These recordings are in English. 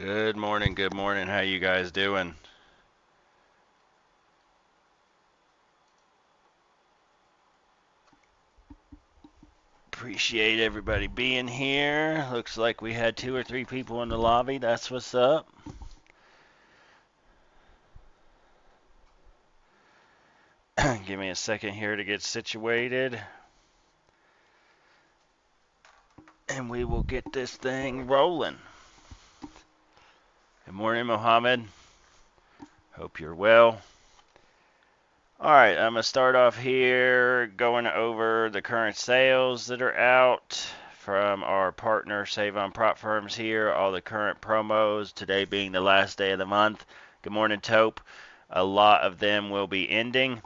Good morning, good morning. How you guys doing? Appreciate everybody being here. Looks like we had 2 or 3 people in the lobby. That's what's up. Give me a second here to get situated, and we will get this thing rolling. Good morning, Mohammed. Hope you're well. All right, I'm going to start off here going over the current sales that are out from our partner Save on Prop Firms here, all the current promos, today being the last day of the month. Good morning, Taupe. A lot of them will be ending.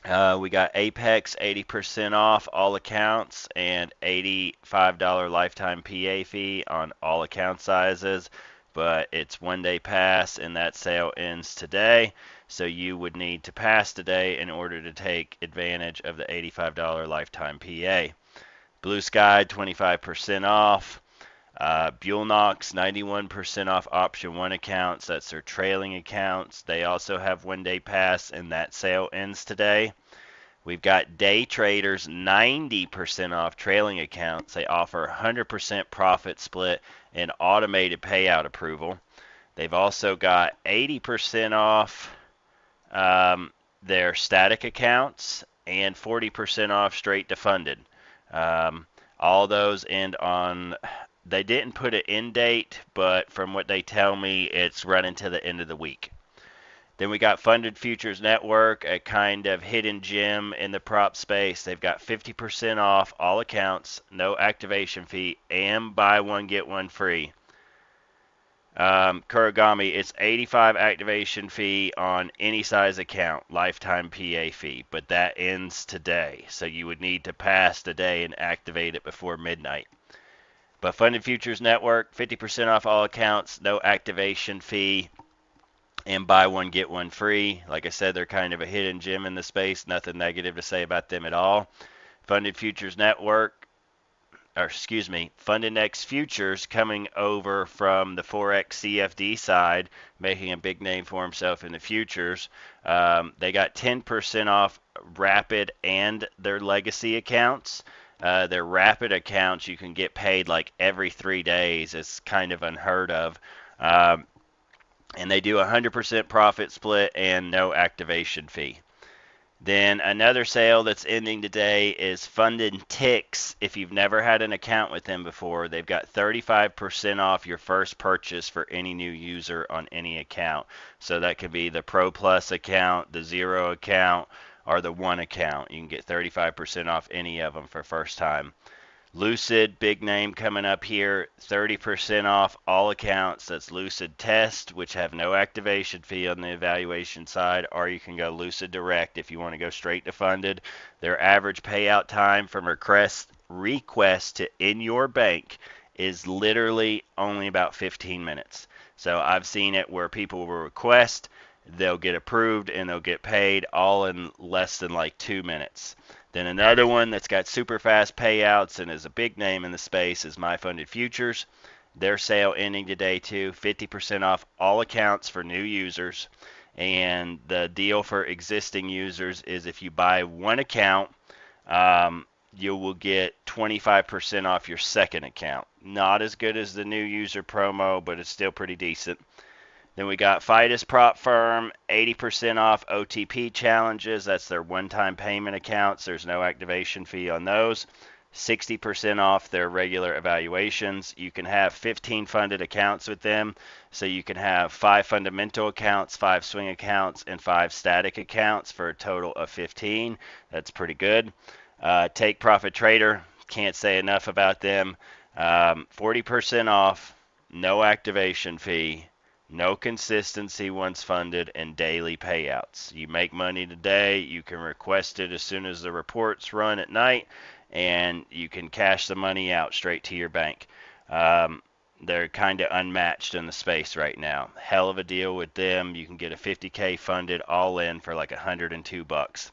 We got Apex 80% off all accounts and $85 lifetime PA fee on all account sizes, but it's 1 day pass and that sale ends today. So you would need to pass today in order to take advantage of the $85 lifetime PA. Blue Sky 25% off. Buellnox 91% off option 1 accounts. That's their trailing accounts. They also have 1 day pass and that sale ends today. We've got day traders 90% off trailing accounts. They offer 100% profit split and automated payout approval. They've also got 80% off their static accounts and 40% off straight to funded. All those end on, they didn't put an end date, but from what they tell me, it's running to the end of the week. Then we got Funded Futures Network, a kind of hidden gem in the prop space. They've got 50% off all accounts, no activation fee, and buy one, get one free. Kuragami, it's 85 activation fee on any size account, lifetime PA fee, but that ends today. So you would need to pass today and activate it before midnight. But Funded Futures Network, 50% off all accounts, no activation fee, and buy one, get one free. Like I said, they're kind of a hidden gem in the space. Nothing negative to say about them at all. Funded Futures Network, Funded X Futures coming over from the Forex CFD side, making a big name for himself in the futures. They got 10% off Rapid and their legacy accounts. Their Rapid accounts, you can get paid like every 3 days. It's kind of unheard of. And they do 100% profit split and no activation fee. Then another sale that's ending today is Funded Ticks. If you've never had an account with them before, they've got 35% off your first purchase for any new user on any account. So that could be the Pro Plus account, the Zero account, or the One account. You can get 35% off any of them for first time. Lucid, big name coming up here, 30% off all accounts. That's Lucid Test, which have no activation fee on the evaluation side, or you can go Lucid Direct if you want to go straight to funded. Their average payout time from request to in your bank is literally only about 15 minutes. So I've seen it where people will request, they'll get approved, and they'll get paid all in less than like 2 minutes. Then another one that's got super fast payouts and is a big name in the space is My Funded Futures. Their sale ending today too, 50% off all accounts for new users. And the deal for existing users is if you buy one account, you will get 25% off your second account. Not as good as the new user promo, but it's still pretty decent. Then we got Fidus Prop Firm, 80% off OTP challenges. That's their one-time payment accounts. There's no activation fee on those. 60% off their regular evaluations. You can have 15 funded accounts with them. So you can have 5 fundamental accounts, 5 swing accounts, and 5 static accounts for a total of 15. That's pretty good. Take Profit Trader, can't say enough about them. 40% off, no activation fee. No consistency once funded, and daily payouts. You make money today, you can request it as soon as the reports run at night, and you can cash the money out straight to your bank. They're kind of unmatched in the space right now. Hell of a deal with them. You can get a 50K funded all in for like $102.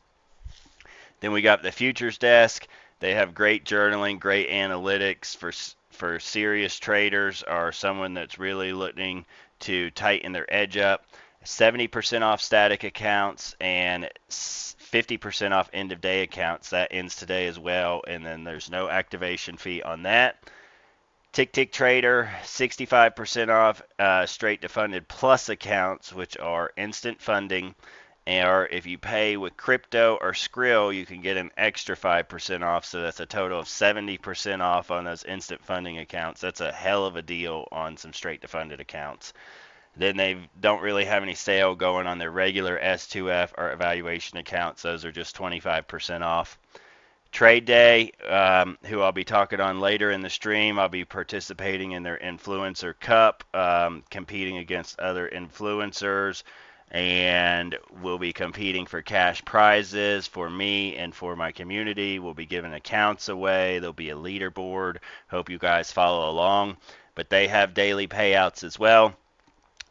Then we got the futures desk. They have great journaling, great analytics for for serious traders or someone that's really looking to tighten their edge up. 70% off static accounts and 50% off end of day accounts. That ends today as well, and then there's no activation fee on that. Tick Trader, 65% off straight to funded plus accounts, which are instant funding. Or if you pay with crypto or Skrill, you can get an extra 5% off. So that's a total of 70% off on those instant funding accounts. That's a hell of a deal on some straight to funded accounts. Then they don't really have any sale going on their regular S2F or evaluation accounts. Those are just 25% off. Trade Day, who I'll be talking on later in the stream. I'll be participating in their Influencer Cup, competing against other influencers, and we'll be competing for cash prizes for me and for my community. We'll be giving accounts away. There'll be a leaderboard. Hope you guys follow along. But they have daily payouts as well.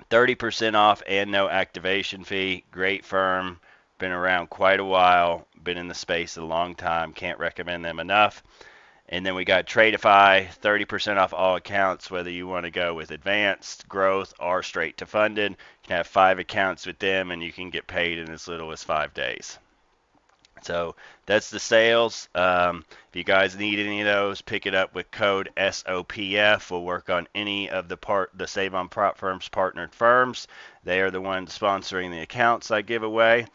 30% off and no activation fee. Great firm. Been around quite a while, been in the space a long time, can't recommend them enough. And then we got Tradeify, 30% off all accounts, whether you want to go with advanced, growth, or straight to funded. You can have 5 accounts with them and you can get paid in as little as 5 days. So that's the sales. If you guys need any of those, pick it up with code SOPF. We'll work on any of the Save on Prop Firms partnered firms. They are the ones sponsoring the accounts I give away.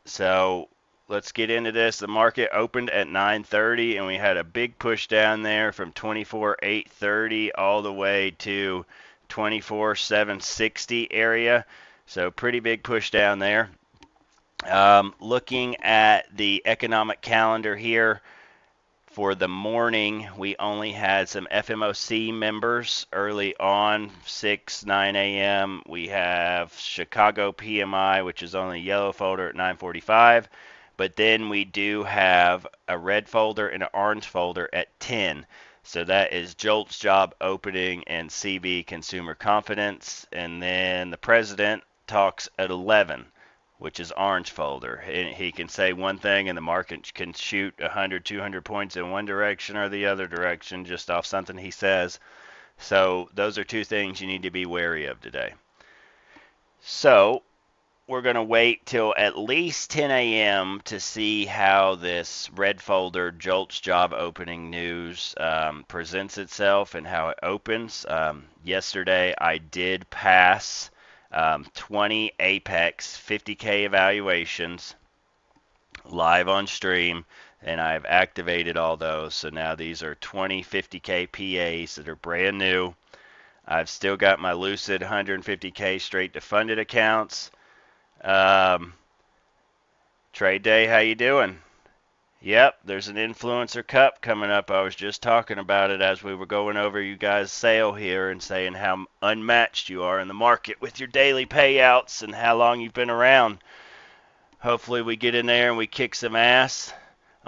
So let's get into this. The market opened at 9:30 and we had a big push down there from 24,830 all the way to 24,760 area. So pretty big push down there. Looking at the economic calendar here, for the morning, we only had some FMOC members early on, 9 a.m. We have Chicago PMI, which is only yellow folder at 9:45. But then we do have a red folder and an orange folder at 10. So that is JOLTS job opening and CB consumer confidence. And then the president talks at 11. Which is orange folder. And he can say one thing and the market can shoot 100, 200 points in one direction or the other direction just off something he says. So those are 2 things you need to be wary of today. So we're going to wait till at least 10 a.m. to see how this red folder JOLTS job opening news presents itself and how it opens. Yesterday I did pass 20 Apex 50K evaluations live on stream, and I've activated all those. So now these are 20 50K PAs that are brand new. I've still got my Lucid 150K straight to funded accounts. Trade Day, how you doing? Yep, there's an Influencer Cup coming up. I was just talking about it as we were going over you guys' sale here and saying how unmatched you are in the market with your daily payouts and how long you've been around. Hopefully we get in there and we kick some ass.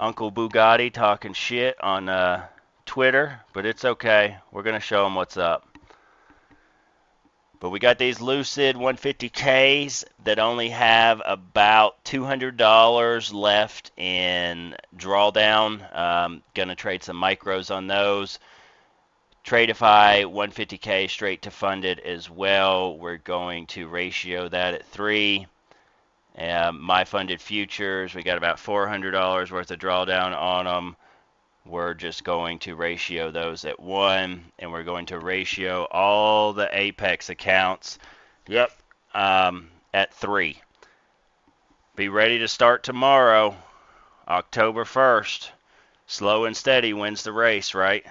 Uncle Bugatti talking shit on Twitter, but it's okay. We're going to show them what's up. But we got these Lucid 150Ks that only have about $200 left in drawdown. Gonna trade some micros on those. Tradeify 150K straight to funded as well. We're going to ratio that at 3. My funded futures, we got about $400 worth of drawdown on them. We're just going to ratio those at 1, and we're going to ratio all the Apex accounts, at 3. Be ready to start tomorrow, October 1st. Slow and steady wins the race, right?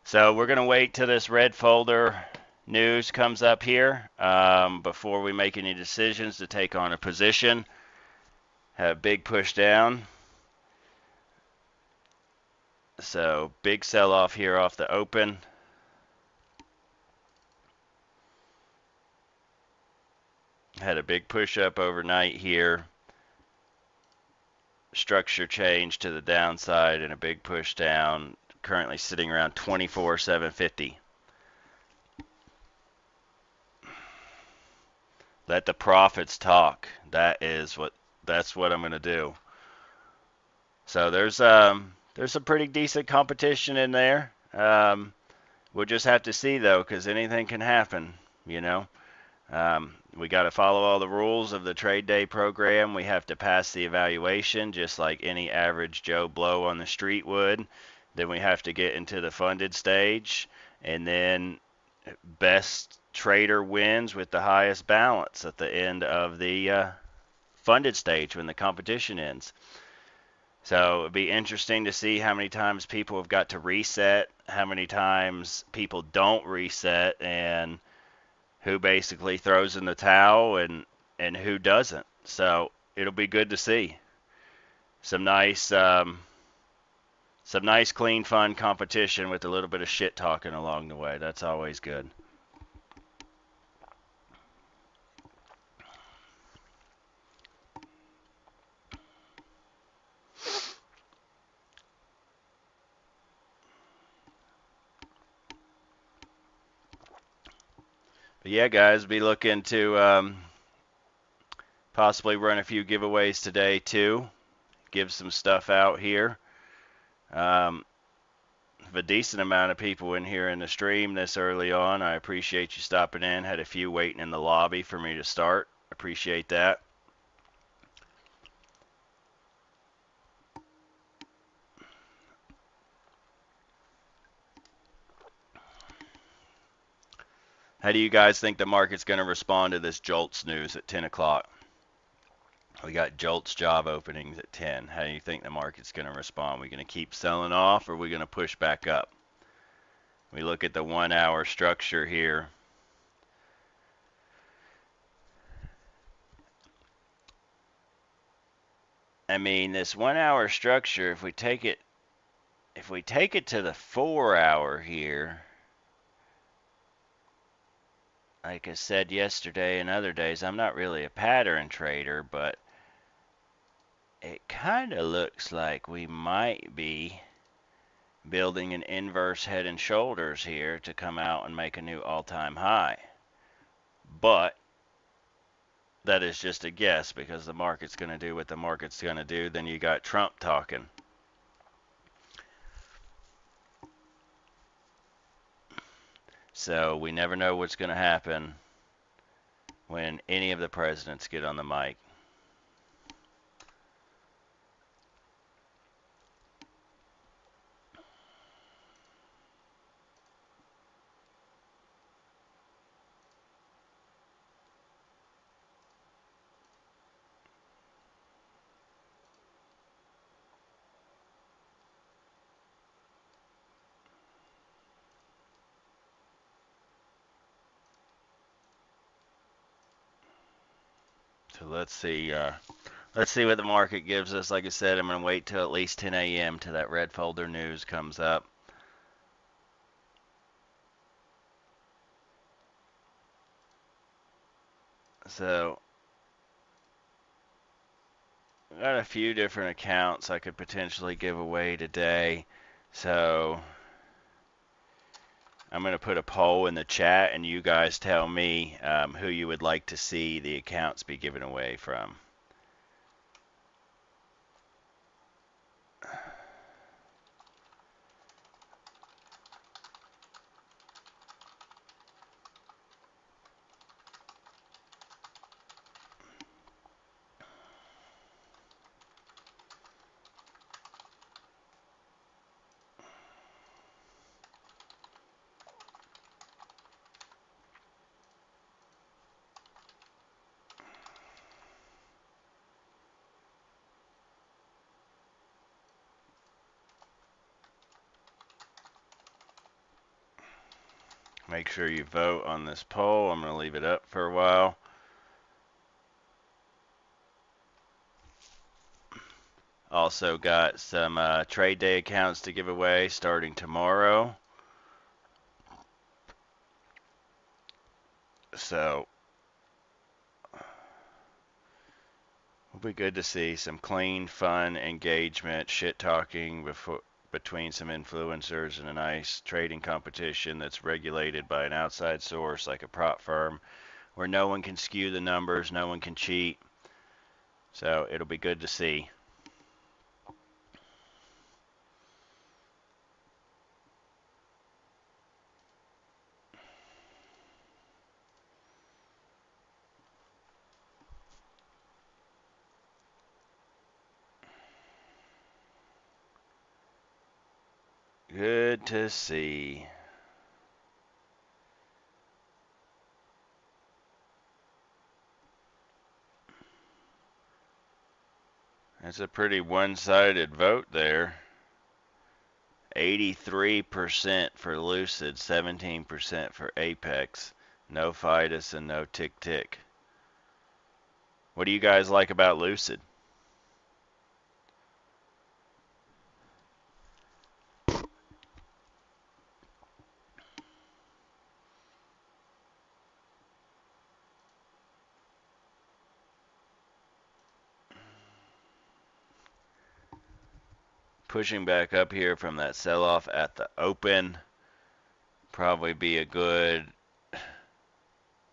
So we're going to wait till this red folder news comes up here before we make any decisions to take on a position. Have a big push down. So big sell off here off the open. Had a big push up overnight here. Structure change to the downside and a big push down. Currently sitting around 24,750. Let the profits talk. That's what I'm going to do. So there's some pretty decent competition in there. We'll just have to see though, because anything can happen, you know. We got to follow all the rules of the trade day program. We have to pass the evaluation just like any average Joe Blow on the street would. Then we have to get into the funded stage, and then best trader wins with the highest balance at the end of the funded stage when the competition ends. So it'd be interesting to see how many times people have got to reset, how many times people don't reset, and who basically throws in the towel and who doesn't. So it'll be good to see some nice clean fun competition with a little bit of shit talking along the way. That's always good. But yeah, guys, be looking to possibly run a few giveaways today too. Give some stuff out here. Um, a decent amount of people in here in the stream this early on. I appreciate you stopping in. Had a few waiting in the lobby for me to start. Appreciate that. How do you guys think the market's going to respond to this JOLTS news at 10 o'clock? We got JOLTS job openings at 10. How do you think the market's going to respond? Are we going to keep selling off, or are we going to push back up? We look at the 1 hour structure here. I mean, this 1 hour structure, if we take it to the 4 hour here, like I said yesterday and other days, I'm not really a pattern trader, but it kind of looks like we might be building an inverse head and shoulders here to come out and make a new all-time high. But that is just a guess because the market's going to do what the market's going to do. Then you got Trump talking. So we never know what's going to happen when any of the presidents get on the mic. So let's see what the market gives us. Like I said, I'm going to wait till at least 10 a.m. till that red folder news comes up. So I got a few different accounts I could potentially give away today. So I'm going to put a poll in the chat, and you guys tell me who you would like to see the accounts be given away from. Make sure you vote on this poll. I'm going to leave it up for a while. Also got some trade day accounts to give away starting tomorrow. So it'll be good to see some clean, fun engagement, shit talking between some influencers and a nice trading competition that's regulated by an outside source like a prop firm where no one can skew the numbers, no one can cheat. So it'll be good to see. Good to see. That's a pretty one-sided vote there. 83% for Lucid, 17% for Apex. No Fidus and no Tick Tick. What do you guys like about Lucid? Pushing back up here from that sell-off at the open. Probably be a good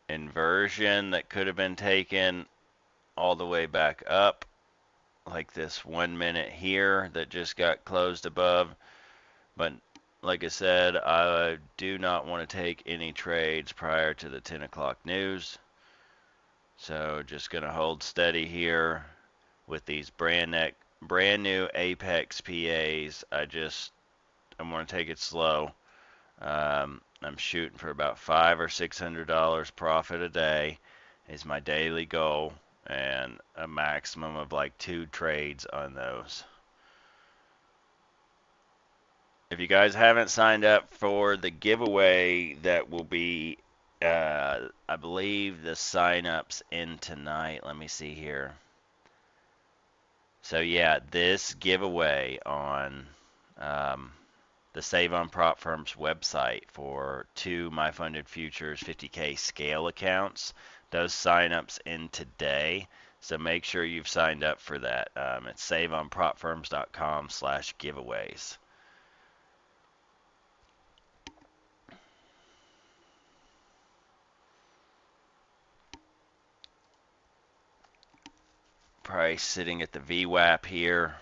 inversion that could have been taken all the way back up, like this 1 minute here that just got closed above. But like I said, I do not want to take any trades prior to the 10 o'clock news. So just going to hold steady here with these brand new Apex PAs. I'm going to take it slow. I'm shooting for about $500 or $600 profit a day is my daily goal, and a maximum of like 2 trades on those. If you guys haven't signed up for the giveaway that will be, I believe the sign-ups in tonight. Let me see here. So yeah, this giveaway on the Save on Prop Firm's website for 2 My Funded Futures 50K scale accounts. Those sign-ups in today. So make sure you've signed up for that. It's saveonpropfirms.com/giveaways. Price sitting at the VWAP here.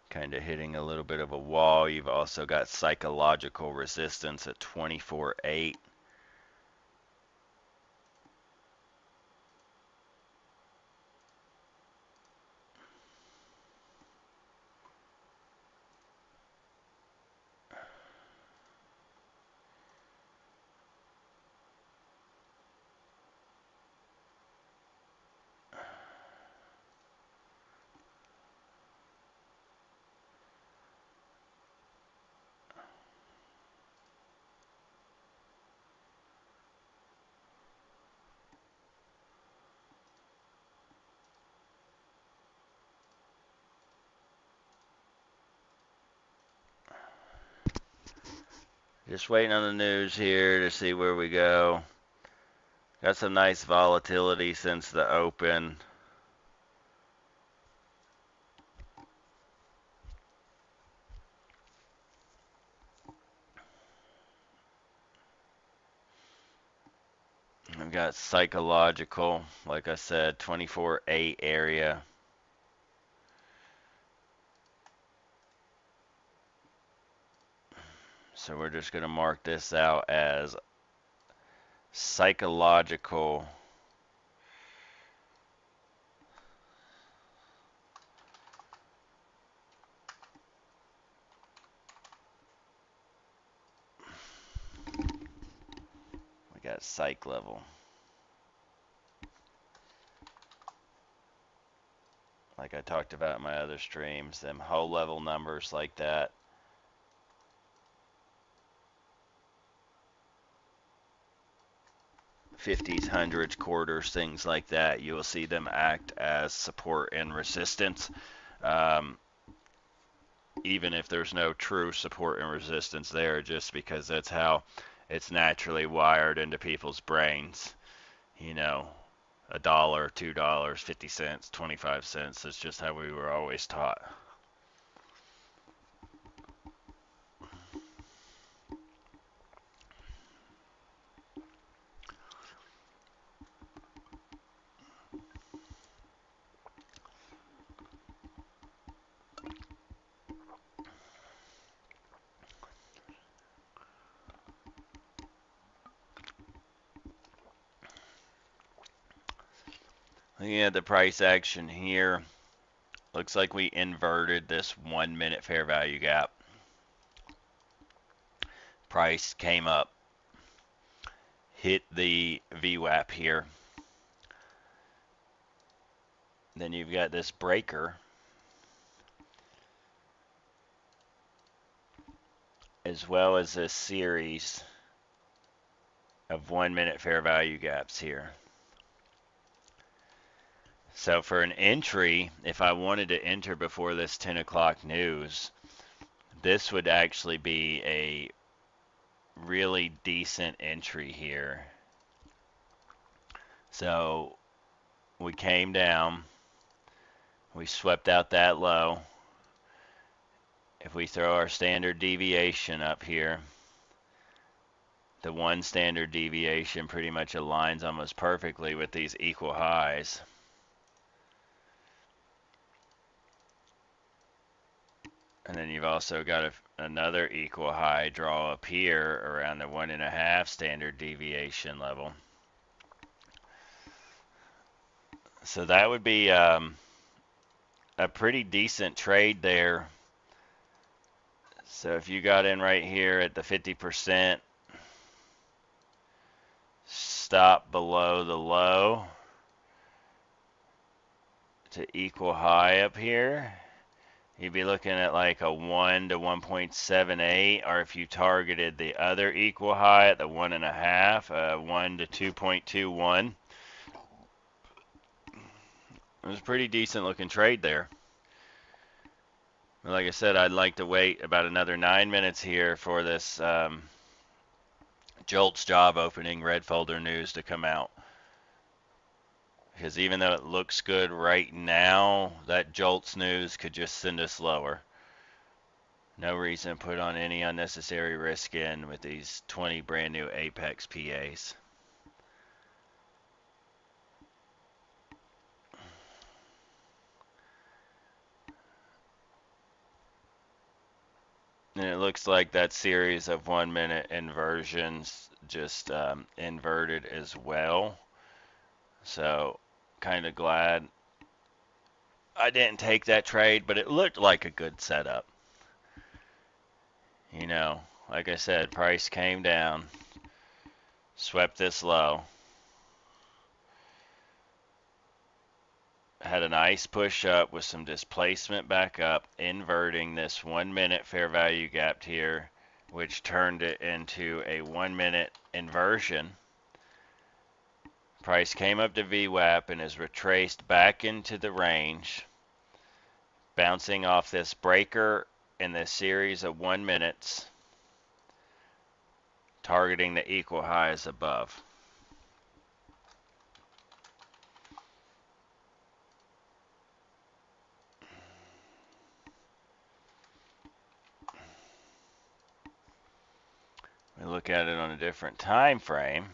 Kind of hitting a little bit of a wall. You've also got psychological resistance at 24.8. Just waiting on the news here to see where we go. Got some nice volatility since the open. I've got psychological, like I said, 24.8 area. So we're just going to mark this out as psychological. We got psych level. Like I talked about in my other streams, them whole level numbers like that. '50s, hundreds, quarters, things like that. You will see them act as support and resistance. Even if there's no true support and resistance there, just because that's how it's naturally wired into people's brains. You know, $1, $2, 50 cents, 25 cents. That's just how we were always taught. Looking at the price action here, looks like we inverted this 1 minute fair value gap. Price came up, hit the VWAP here. Then you've got this breaker, as well as this series of 1 minute fair value gaps here. So for an entry, if I wanted to enter before this 10 o'clock news, this would actually be a really decent entry here. So we came down, we swept out that low. If we throw our standard deviation up here, the one standard deviation pretty much aligns almost perfectly with these equal highs. And then you've also got another equal high draw up here around the 1.5 standard deviation level. So that would be a pretty decent trade there. So if you got in right here at the 50%, stop below the low to equal high up here, you'd be looking at like a 1 to 1.78, or if you targeted the other equal high at the 1.5, 1 to 2.21. It was a pretty decent looking trade there. Like I said, I'd like to wait about another 9 minutes here for this JOLTS job opening red folder news to come out. Because even though it looks good right now, that JOLTS news could just send us lower. No reason to put on any unnecessary risk in with these 20 brand new Apex PAs. And it looks like that series of 1 minute inversions just inverted as well. So kind of glad I didn't take that trade, but it looked like a good setup. You know, like I said, price came down, swept this low, had a nice push up with some displacement back up, inverting this 1 minute fair value gap here, which turned it into a 1 minute inversion. Price came up to VWAP and is retraced back into the range, bouncing off this breaker in this series of 1 minutes, targeting the equal highs above. We look at it on a different time frame.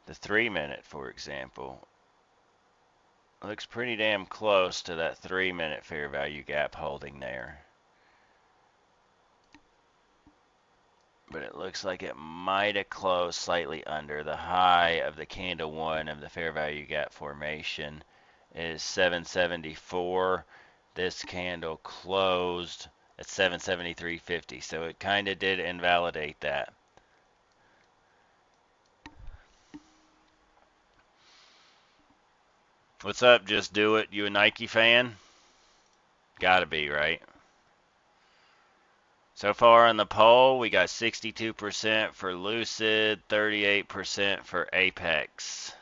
The 3 minute, for example, looks pretty damn close to that 3 minute fair value gap holding there. But it looks like it might have closed slightly under. The high of the candle 1 of the fair value gap formation is 774. This candle closed at 773.50, so it kind of did invalidate that. What's up? Just do it. You a Nike fan? Gotta be, right? So far on the poll, we got 62% for Lucid, 38% for Apex.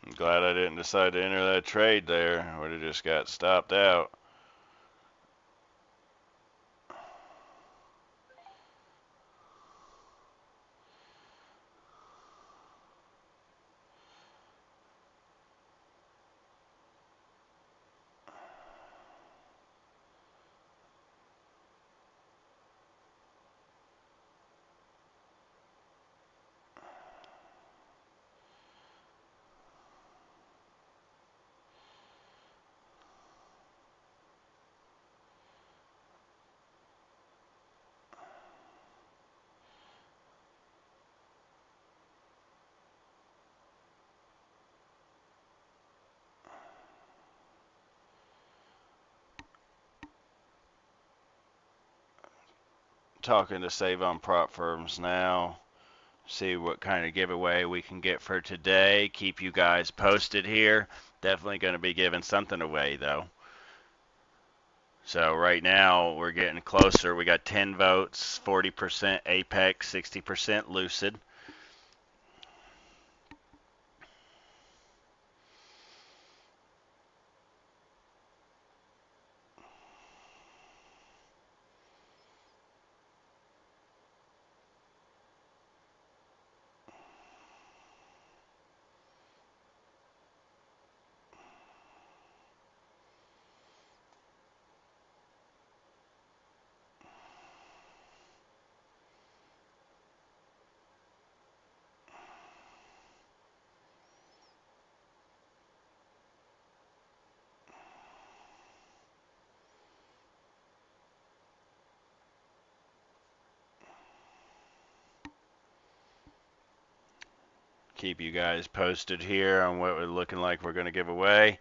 I'm glad I didn't decide to enter that trade there. I would have just got stopped out. talking to Save on Prop Firms now. See what kind of giveaway we can get for today. Keep you guys posted here. Definitely going to be giving something away though. So right now we're getting closer. We got 10 votes, 40% Apex, 60% Lucid. Keep you guys posted here on what we're looking like we're going to give away.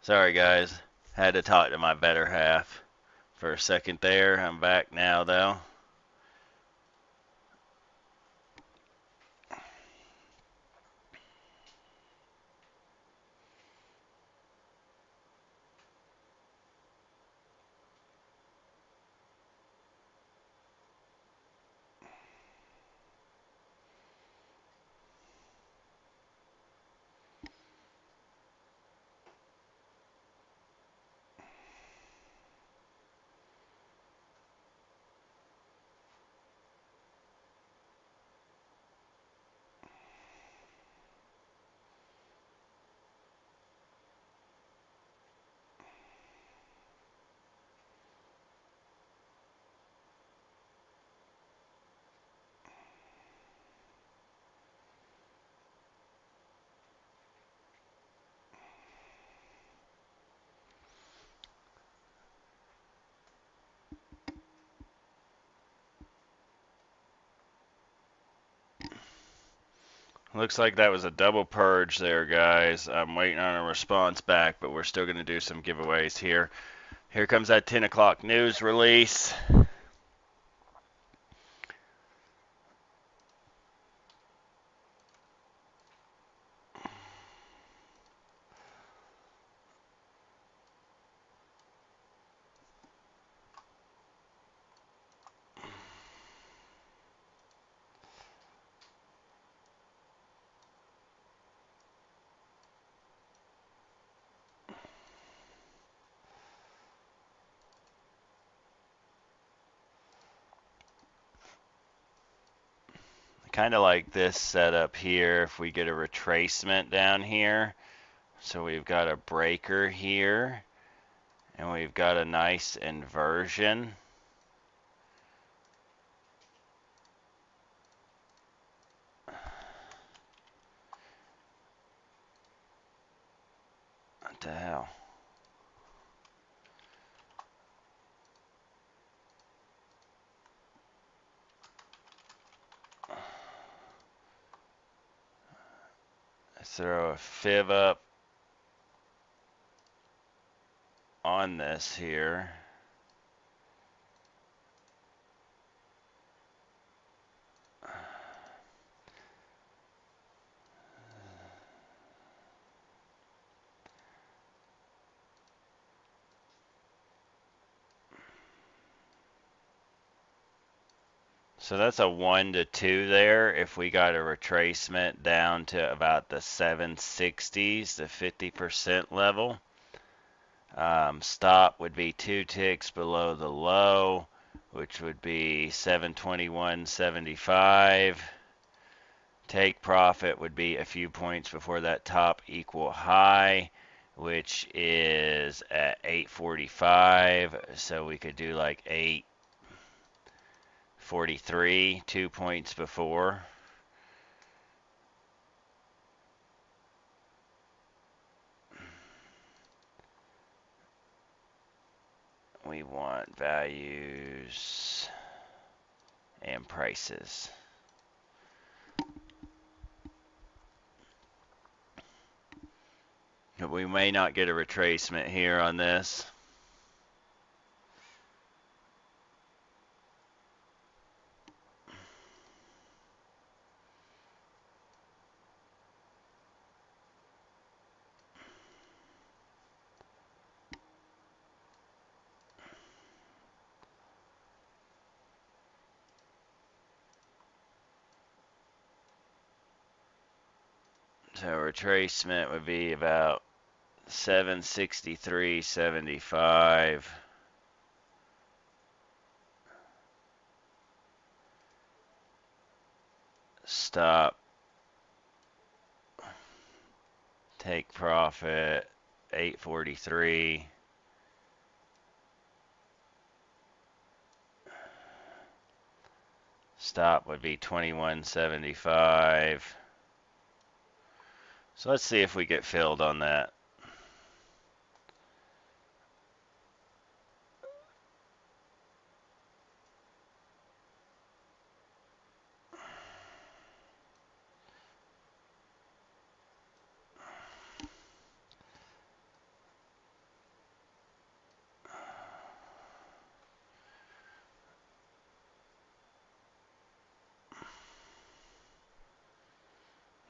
Sorry guys, had to talk to my better half for a second there. I'm back now though. Looks like that was a double purge there, guys. I'm waiting on a response back, but we're still going to do some giveaways here. Here comes that 10 o'clock news release. kind of like this setup here if we get a retracement down here. So we've got a breaker here, and we've got a nice inversion. What the hell? Let's throw a fib up on this here. So that's a 1 to 2 there. If we got a retracement down to about the 760s, the 50% level. Stop would be 2 ticks below the low, which would be 721.75. Take profit would be a few points before that top equal high, which is at 845. So we could do like 843, 2 points before. We want values and prices. We may not get a retracement here on this. So retracement would be about 763.75. Stop. Take profit 843. Stop would be 21.75. So let's see if we get filled on that.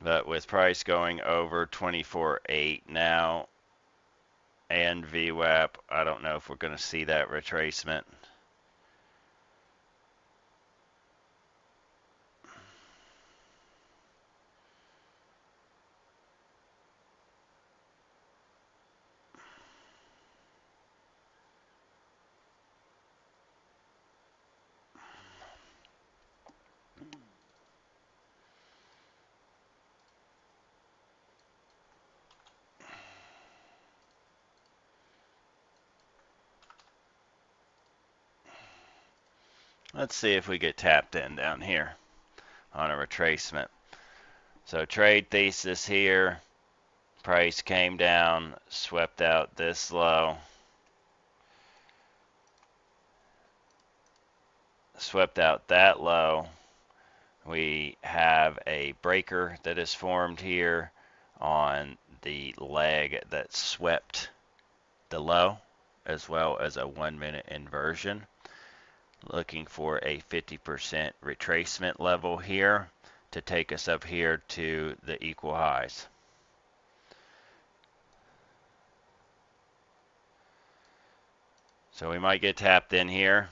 But with price going over 24.8 now and VWAP, I don't know if we're going to see that retracement. Let's see if we get tapped in down here on a retracement. So trade thesis here. Price came down, swept out this low. Swept out that low. We have a breaker that is formed here on the leg that swept the low, as well as a 1 minute inversion. Looking for a 50% retracement level here to take us up here to the equal highs. So we might get tapped in here.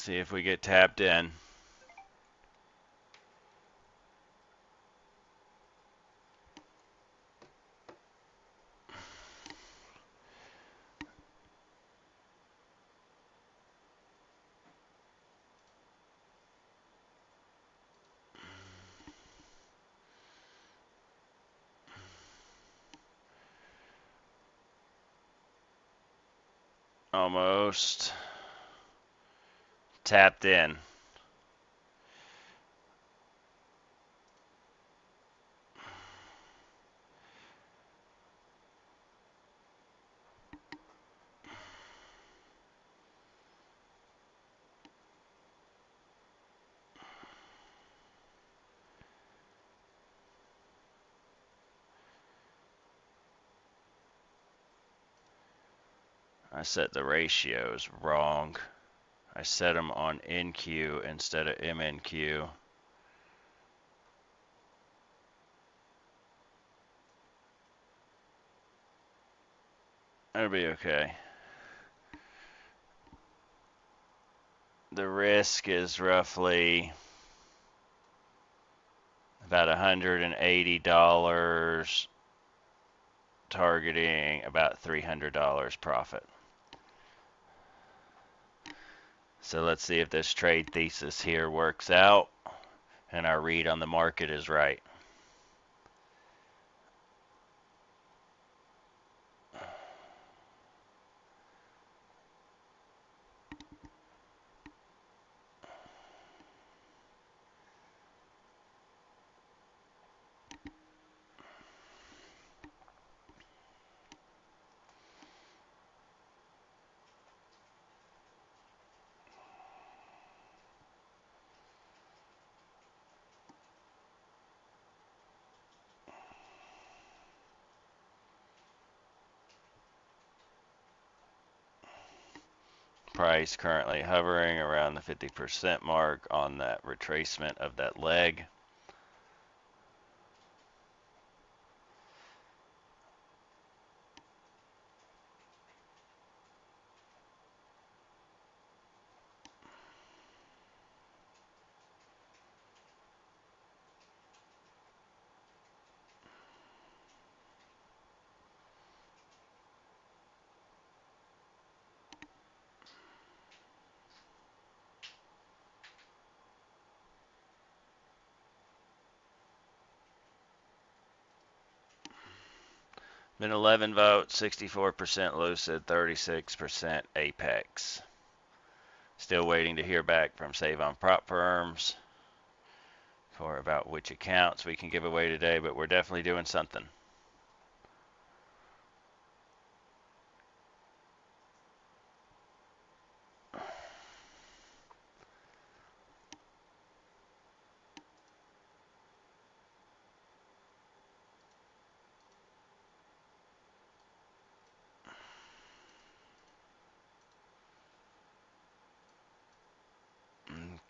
See if we get tapped in. Almost tapped in. I set the ratios wrong. I set them on NQ instead of MNQ. That'll be okay. The risk is roughly about $180, targeting about $300 profit. So let's see if this trade thesis here works out and our read on the market is right. Price currently hovering around the 50% mark on that retracement of that leg. Been 11 votes, 64% lucid, 36% apex. Still waiting to hear back from Save on Prop Firms for about which accounts we can give away today, but we're definitely doing something.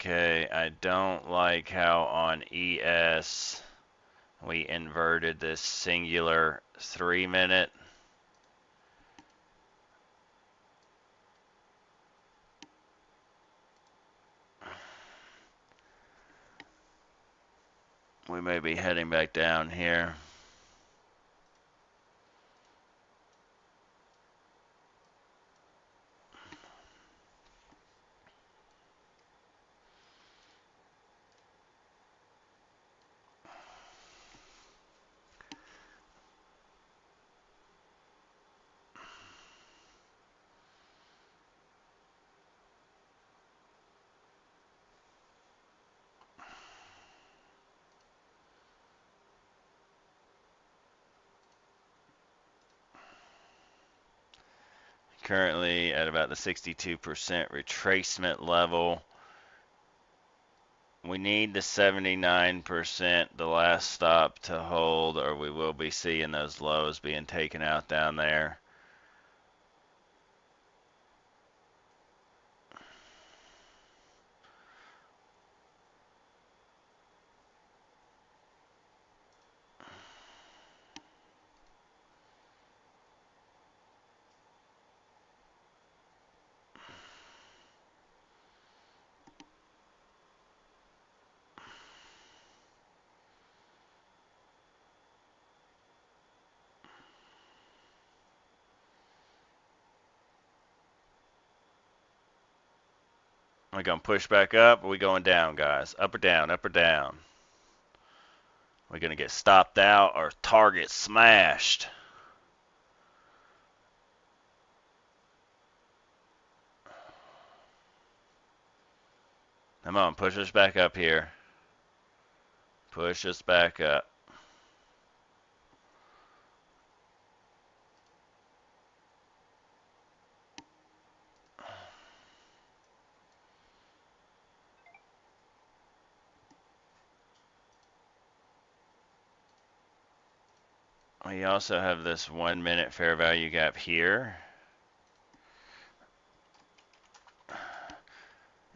Okay, I don't like how on ES we inverted this singular 3-minute. We may be heading back down here. Currently at about the 62% retracement level. We need the 79%, the last stop, to hold, or we will be seeing those lows being taken out down there. Are we going to push back up, or are we going down, guys? Up or down, up or down? We're going to get stopped out or target smashed. Come on, push us back up here. Push us back up. We also have this 1 minute fair value gap here.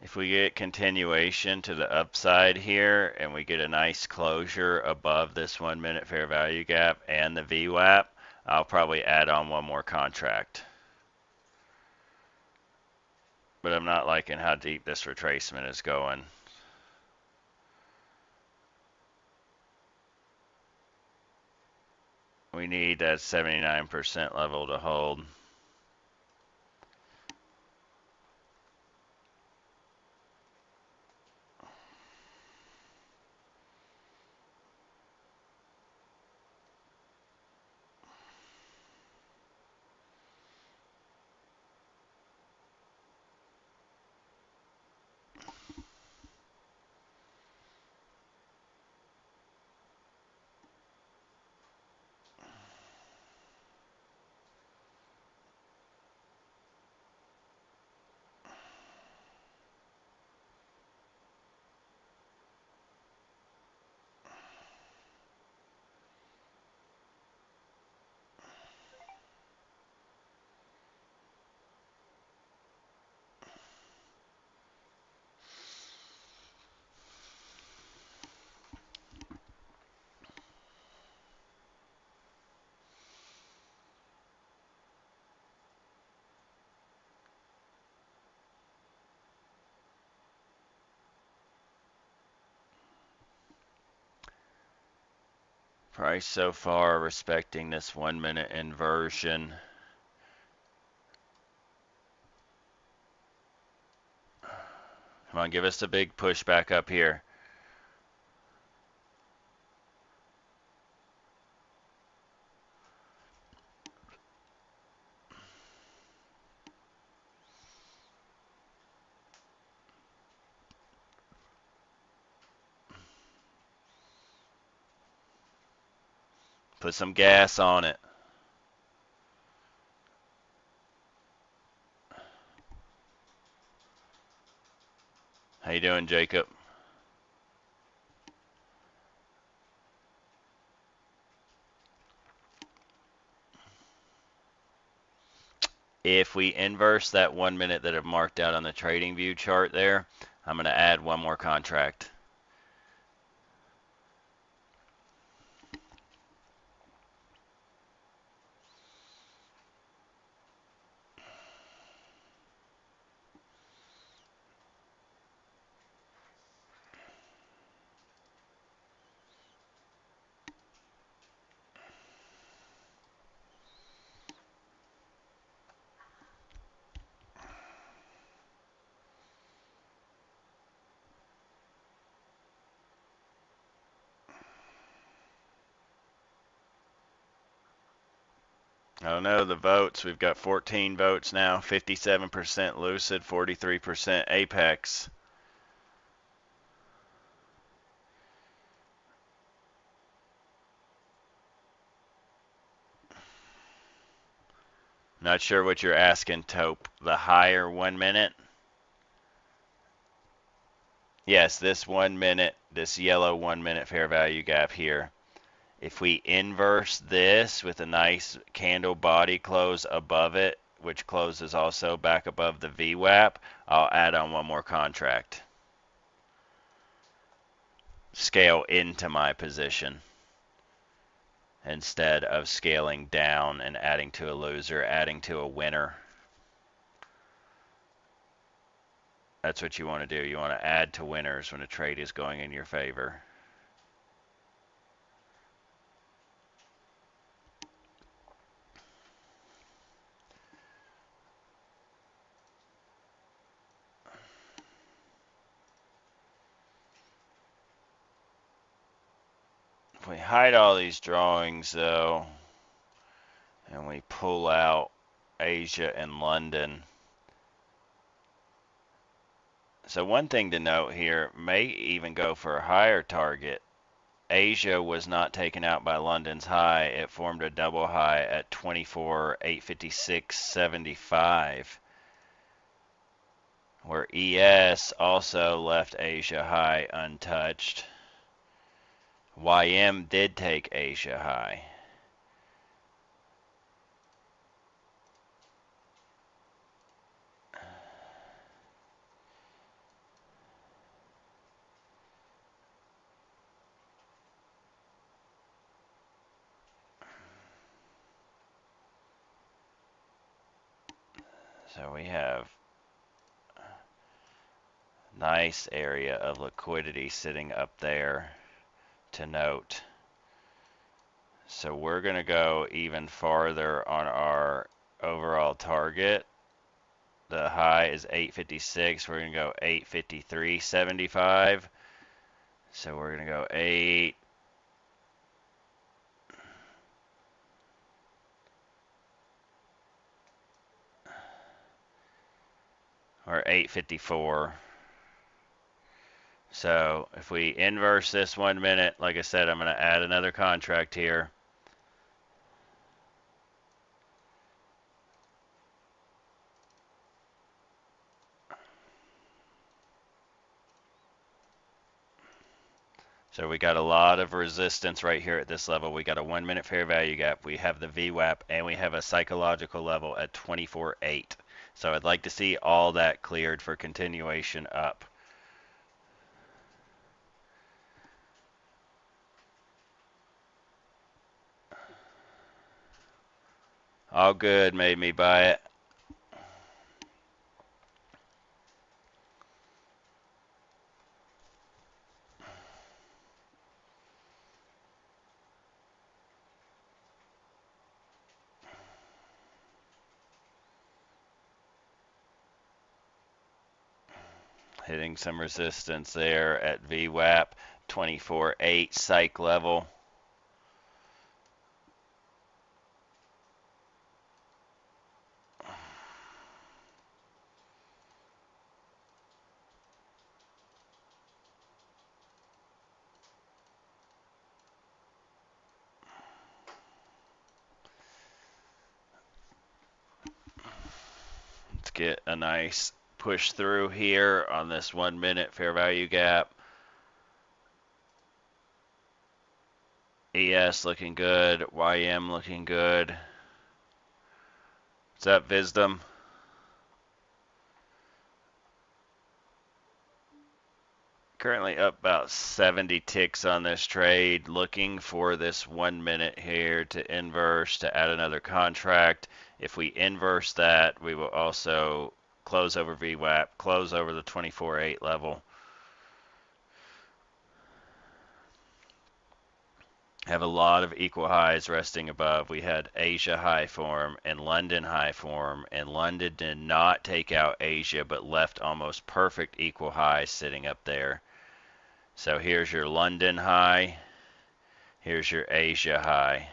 If we get continuation to the upside here and we get a nice closure above this 1 minute fair value gap and the VWAP, I'll probably add on one more contract. But I'm not liking how deep this retracement is going. We need that 79% level to hold. Price so far respecting this 1 minute inversion. Come on, give us a big push back up here. Put some gas on it. How you doing, Jacob? If we inverse that 1 minute that I've marked out on the trading view chart there, I'm going to add one more contract. I don't know the votes. We've got 14 votes now, 57% Lucid, 43% Apex. Not sure what you're asking, Taupe. The higher 1 minute? Yes, this 1 minute, this yellow 1 minute fair value gap here. If we inverse this with a nice candle body close above it, which closes also back above the VWAP, I'll add on one more contract. Scale into my position instead of scaling down and adding to a loser, adding to a winner. That's what you want to do. You want to add to winners when a trade is going in your favor. If we hide all these drawings though, and we pull out Asia and London. So one thing to note here, may even go for a higher target. Asia was not taken out by London's high. It formed a double high at 24,856.75, where ES also left Asia high untouched. YM did take Asia high. So we have nice area of liquidity sitting up there to note. So we're going to go even farther on our overall target. The high is 856. We're going to go 853.75. So we're going to go 8. Or 854. So if we inverse this 1 minute, like I said, I'm going to add another contract here. So we got a lot of resistance right here at this level. We got a 1 minute fair value gap. We have the VWAP, and we have a psychological level at 24.8. So I'd like to see all that cleared for continuation up. All good, made me buy it. Hitting some resistance there at VWAP, 24.8 psych level. Let's get a nice push through here on this 1 minute fair value gap. ES looking good, YM looking good. What's up, Wisdom? Currently up about 70 ticks on this trade, looking for this 1 minute here to inverse to add another contract. If we inverse that, we will also close over VWAP, close over the 24.8 level. Have a lot of equal highs resting above. We had Asia high form and London high form, and London did not take out Asia but left almost perfect equal highs sitting up there. So here's your London high, here's your Asia high.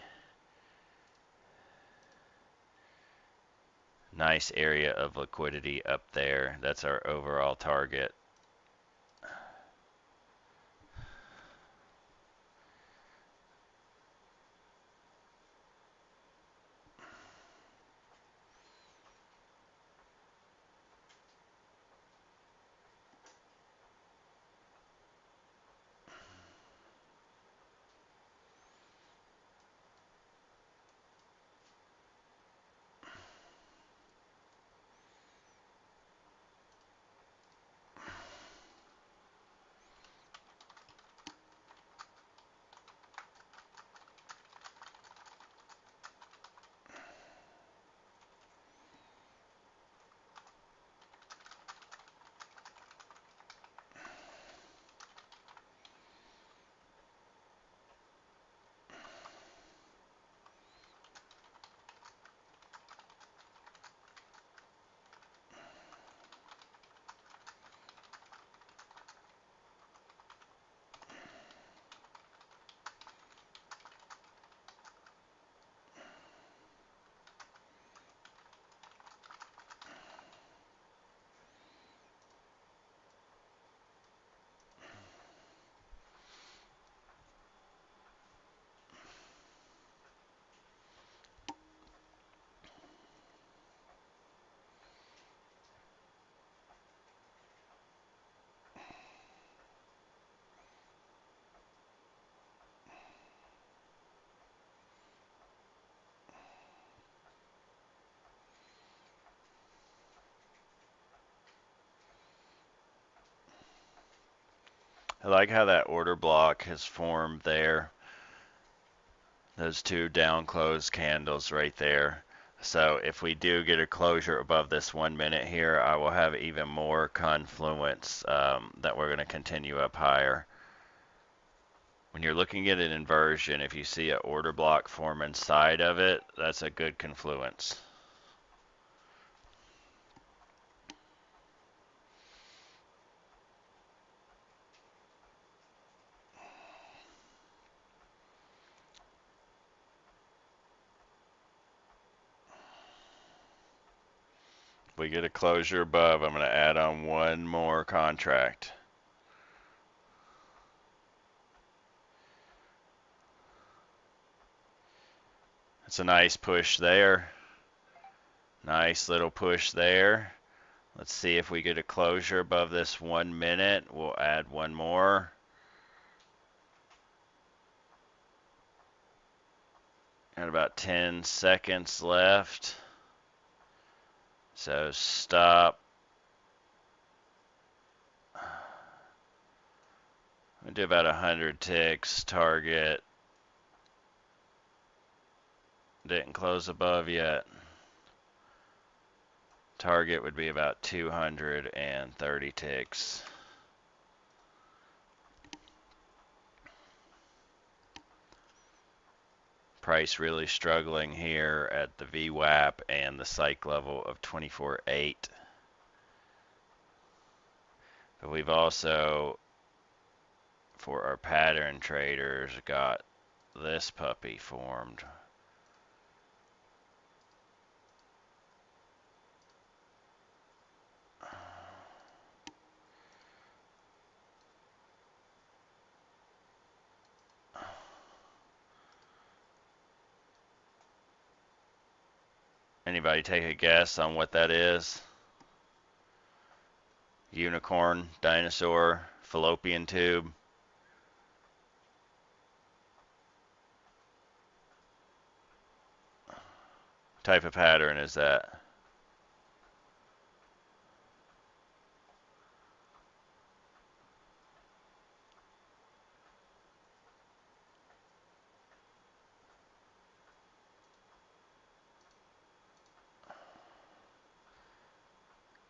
Nice area of liquidity up there. That's our overall target. I like how that order block has formed there. Those two down closed candles right there. So if we do get a closure above this 1 minute here, I will have even more confluence that we're going to continue up higher. When you're looking at an inversion, if you see an order block form inside of it, that's a good confluence. If we get a closure above, I'm going to add on one more contract. It's a nice push there. Nice little push there. Let's see if we get a closure above this 1 minute. We'll add one more. Got about 10 seconds left. So stop. We do about 100 ticks. Target. Didn't close above yet. Target would be about 230 ticks. Price really struggling here at the VWAP and the psych level of 24.8. But we've also, for our pattern traders, got this puppy formed. Anybody take a guess on what that is? Unicorn, dinosaur, fallopian tube. Type of pattern is that?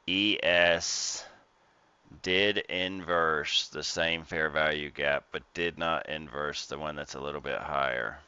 ES did inverse the same fair value gap, but did not inverse the one that's a little bit higher.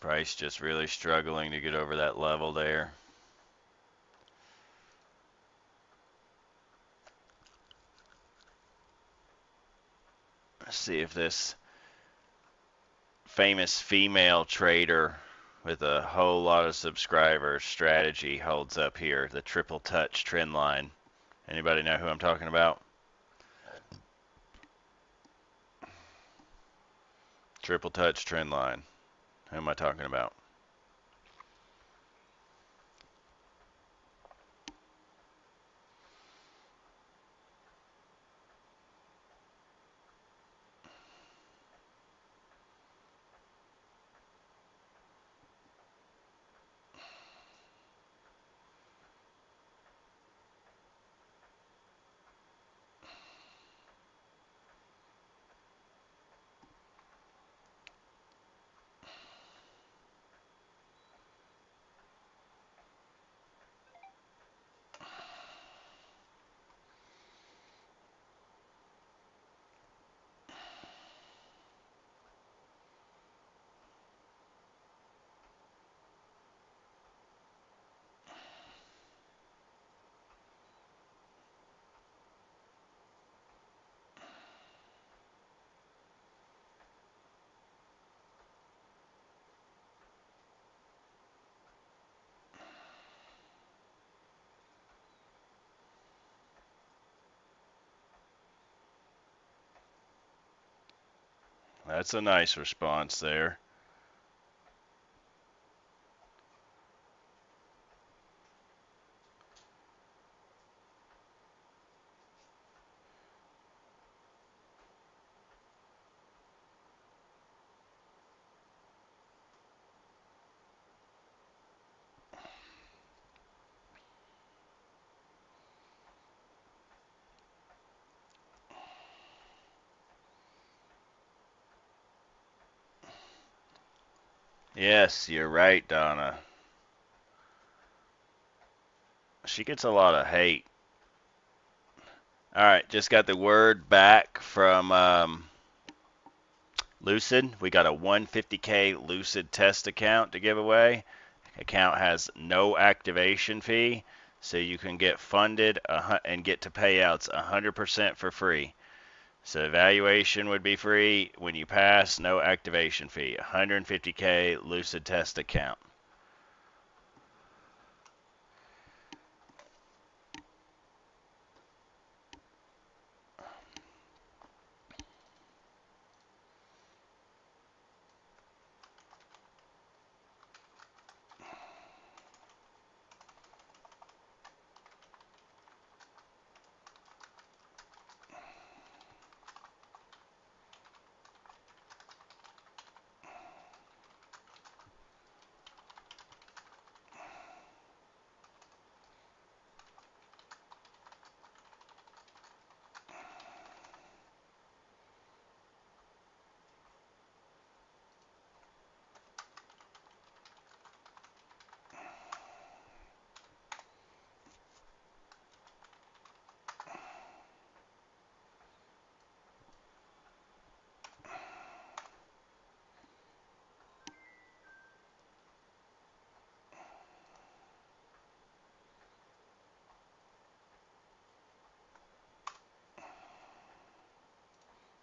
Price just really struggling to get over that level there. Let's see if this famous female trader with a whole lot of subscribers strategy holds up here, the triple touch trend line. Anybody know who I'm talking about? Triple touch trend line. Who am I talking about? That's a nice response there. Yes, you're right, Donna. She gets a lot of hate. All right, just got the word back from Lucid. We got a 150K Lucid test account to give away. Account has no activation fee, so you can get funded and get to payouts 100% for free. So evaluation would be free. When you pass, no activation fee. 150K Lucid test account.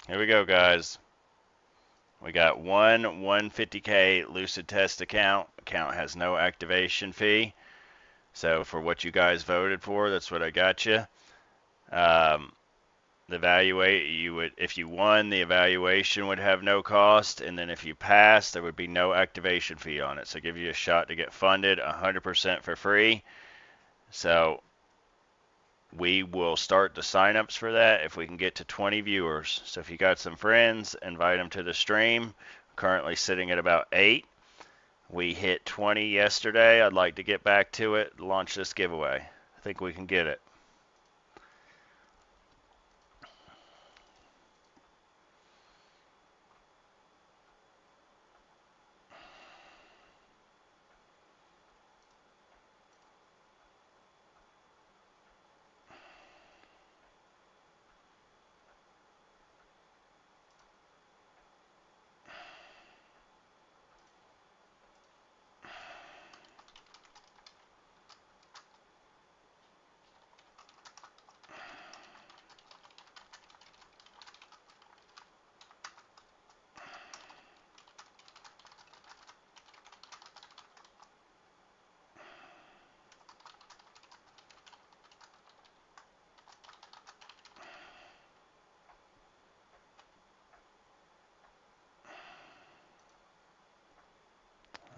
Here we go, guys. We got one 150K Lucid test account. Account has no activation fee. So for what you guys voted for, that's what I got you. The if you won, the evaluation would have no cost, and then if you passed, there would be no activation fee on it. So give you a shot to get funded 100% for free. So we will start the signups for that if we can get to 20 viewers. So if you got some friends, invite them to the stream. Currently sitting at about 8. We hit 20 yesterday. I'd like to get back to it, launch this giveaway. I think we can get it.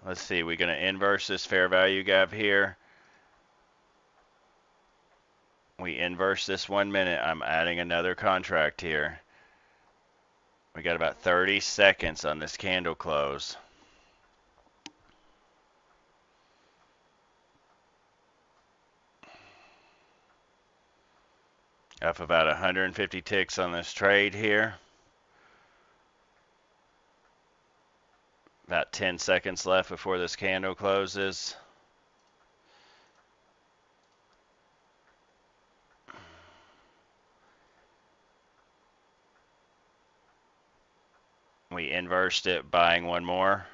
Let's see, we're going to inverse this fair value gap here. We inverse this 1 minute. I'm adding another contract here. We got about 30 seconds on this candle close. Up about 150 ticks on this trade here. About 10 seconds left before this candle closes. We inversed it, buying one more.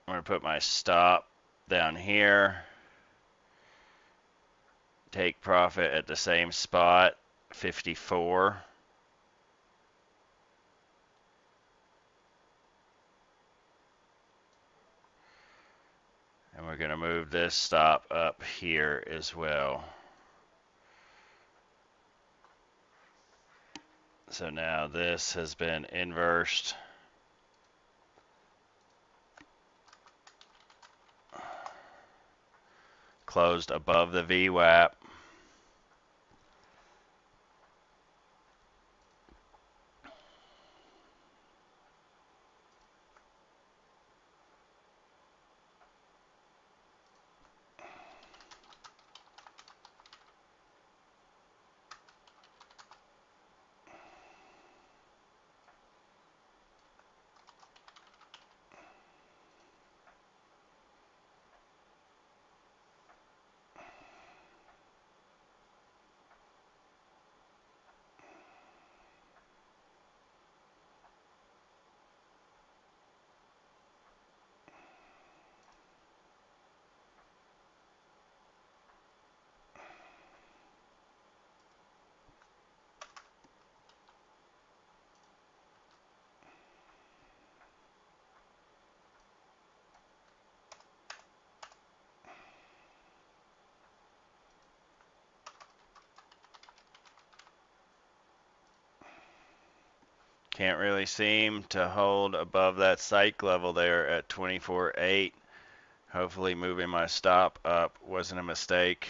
I'm going to put my stop down here. Take profit at the same spot, 54. And we're going to move this stop up here as well. So now this has been inversed. Closed above the VWAP. Can't really seem to hold above that psych level there at 24.8. Hopefully moving my stop up wasn't a mistake.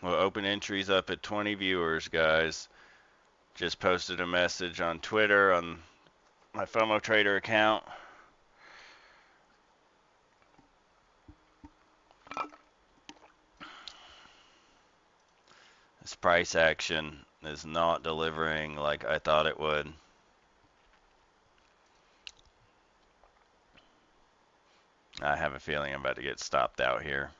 Well, open entries up at 20 viewers, guys. Just posted a message on Twitter on my FOMO Trader account. This price action is not delivering like I thought it would. I have a feeling I'm about to get stopped out here.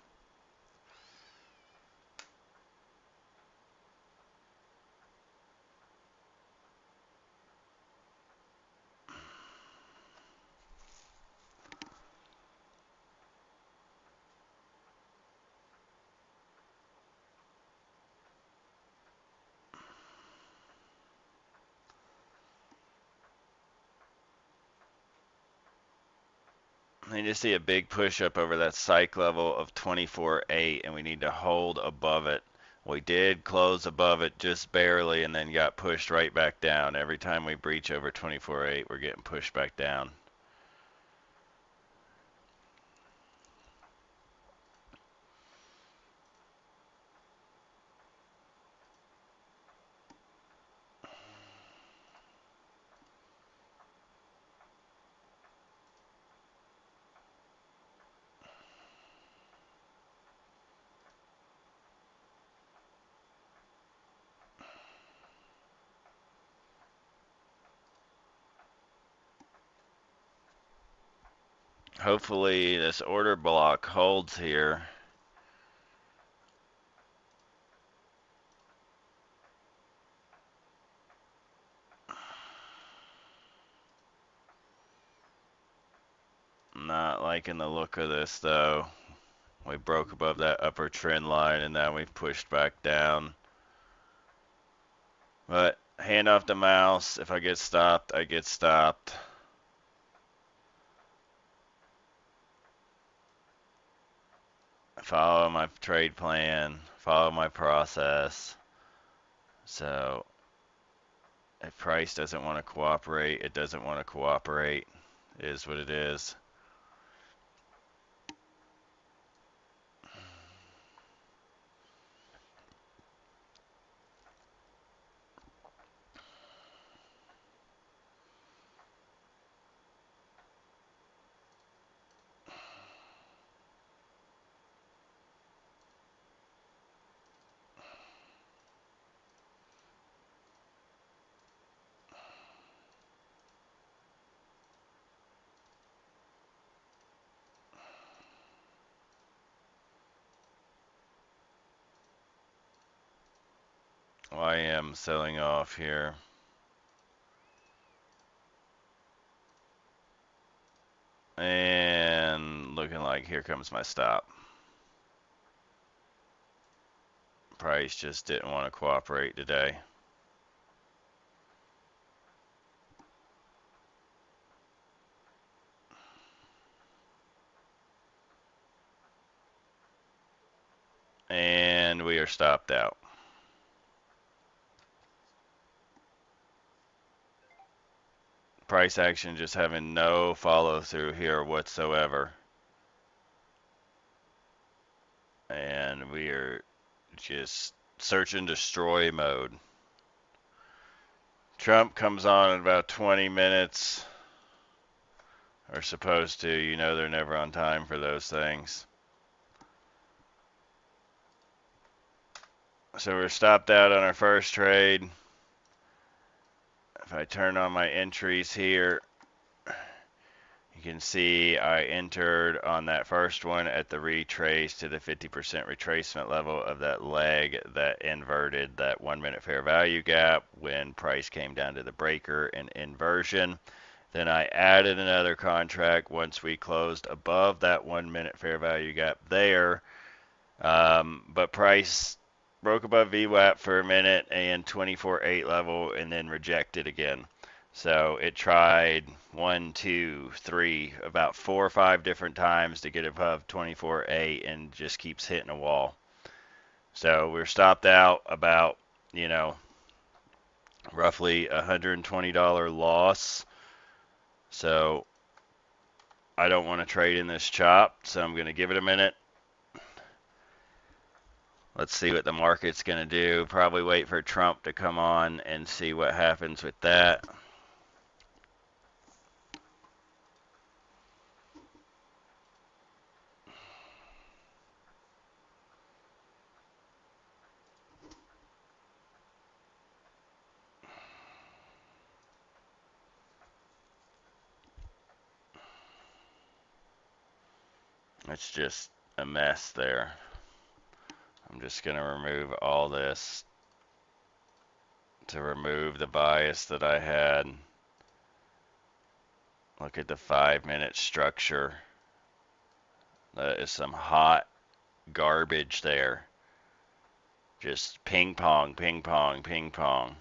I need to see a big push up over that psych level of 24.8, and we need to hold above it. We did close above it just barely and then got pushed right back down. Every time we breach over 24.8, we're getting pushed back down. Hopefully this order block holds here. Not liking the look of this though. We broke above that upper trend line and now we've pushed back down. But hand off the mouse. If I get stopped, I get stopped. Follow my trade plan, follow my process. So If price doesn't want to cooperate, it doesn't want to cooperate. It is what it is. I am selling off here. And looking like here comes my stop. Price just didn't want to cooperate today. And we are stopped out. Price action just having no follow through here whatsoever. And we are just search and destroy mode. Trump comes on in about 20 minutes. Or supposed to. You know they're never on time for those things. So we're stopped out on our first trade. If I turn on my entries here, you can see I entered on that first one at the retrace to the 50% retracement level of that leg that inverted that 1 minute fair value gap when price came down to the breaker and inversion. Then I added another contract once we closed above that 1 minute fair value gap there. But price broke above VWAP for a minute and 24.8 level and then rejected again. So it tried 1, 2, 3, about 4 or 5 different times to get above 24.8 and just keeps hitting a wall. So we're stopped out about, roughly $120 loss. So I don't want to trade in this chop, so I'm going to give it a minute. Let's see what the market's going to do. Probably wait for Trump to come on and see what happens with that. It's just a mess there. I'm just going to remove all this to remove the bias that I had. Look at the 5-minute structure. That is some hot garbage there. Just ping pong, ping pong, ping pong.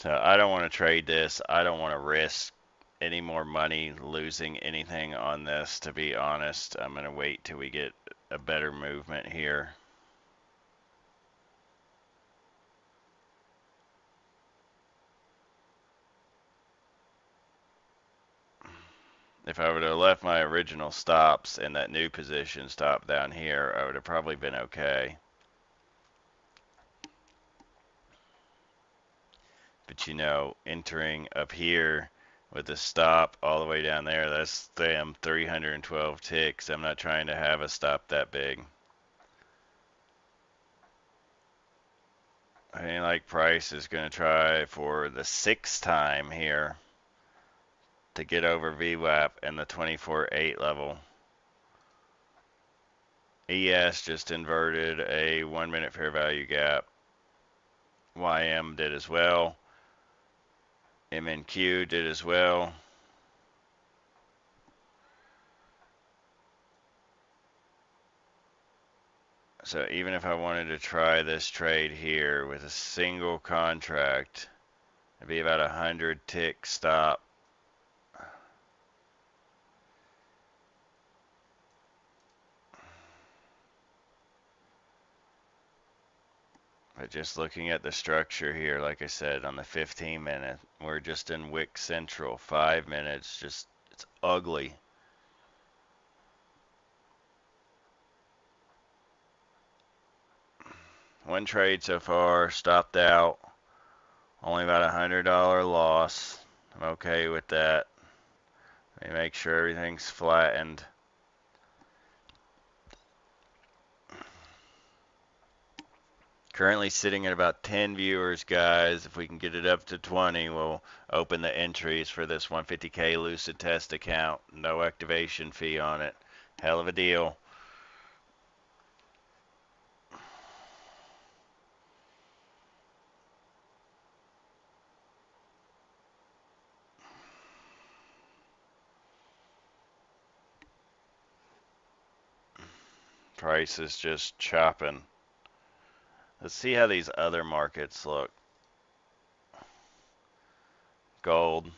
So I don't want to trade this. I don't want to risk any more money losing anything on this, to be honest. I'm going to wait till we get a better movement here. If I would have left my original stops in that new position stop down here, I would have probably been okay. But entering up here with the stop all the way down there, that's damn 312 ticks. I'm not trying to have a stop that big. I think like price is going to try for the 6th time here to get over VWAP and the 24.8 level. ES just inverted a 1 minute fair value gap. YM did as well. MNQ did as well. So even if I wanted to try this trade here with a single contract, it'd be about 100 tick stop. But just looking at the structure here, like I said, on the 15-minute, we're just in Wick Central. 5 minutes, just, it's ugly. One trade so far, stopped out. Only about $100 loss. I'm okay with that. Let me make sure everything's flattened. Currently sitting at about 10 viewers, guys. If we can get it up to 20, we'll open the entries for this 150K Lucid Test account. No activation fee on it. Hell of a deal. Price is just chopping. Let's see how these other markets look. Gold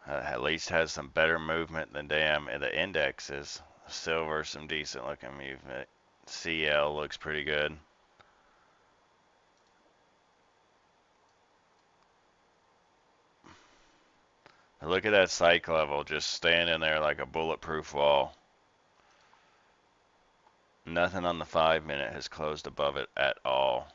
at least has some better movement than damn in the indexes. Silver, some decent looking movement. CL looks pretty good. Look at that psych level just standing there like a bulletproof wall. Nothing on the 5 minute has closed above it at all.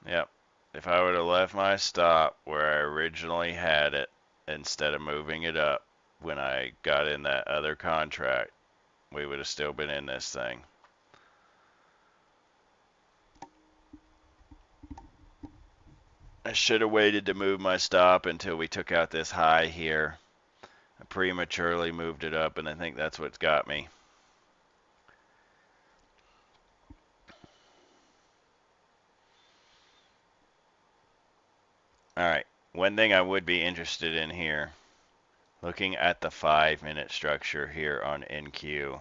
Yep. If I would have left my stop where I originally had it instead of moving it up when I got in that other contract, we would have still been in this thing. I should have waited to move my stop until we took out this high here. I prematurely moved it up, and I think that's what's got me. All right, one thing I would be interested in here, looking at the 5 minute structure here on NQ,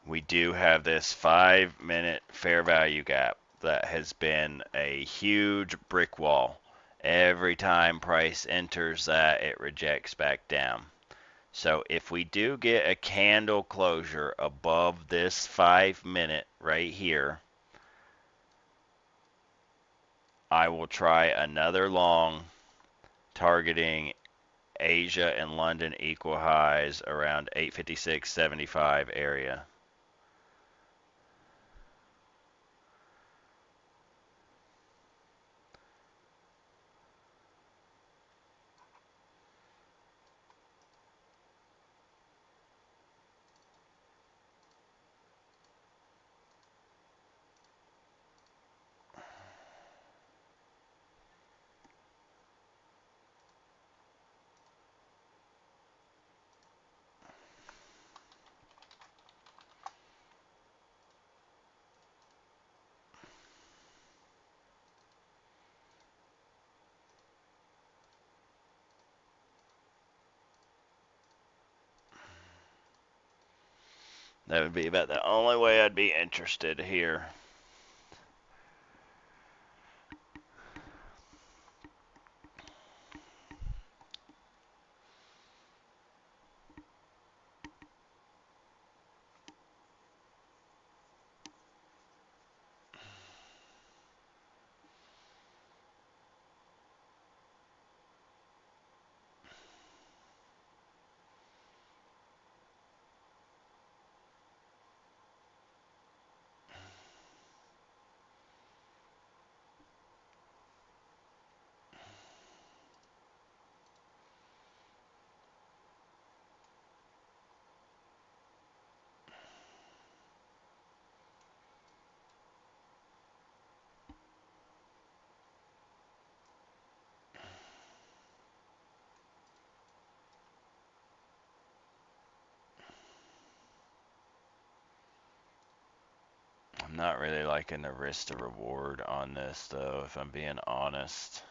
we do have this 5 minute fair value gap that has been a huge brick wall. Every time price enters that, it rejects back down. So if we do get a candle closure above this 5 minute right here, I will try another long targeting Asia and London equal highs around 856.75 area. That would be about the only way I'd be interested here. Not really liking the risk to reward on this, though, if I'm being honest.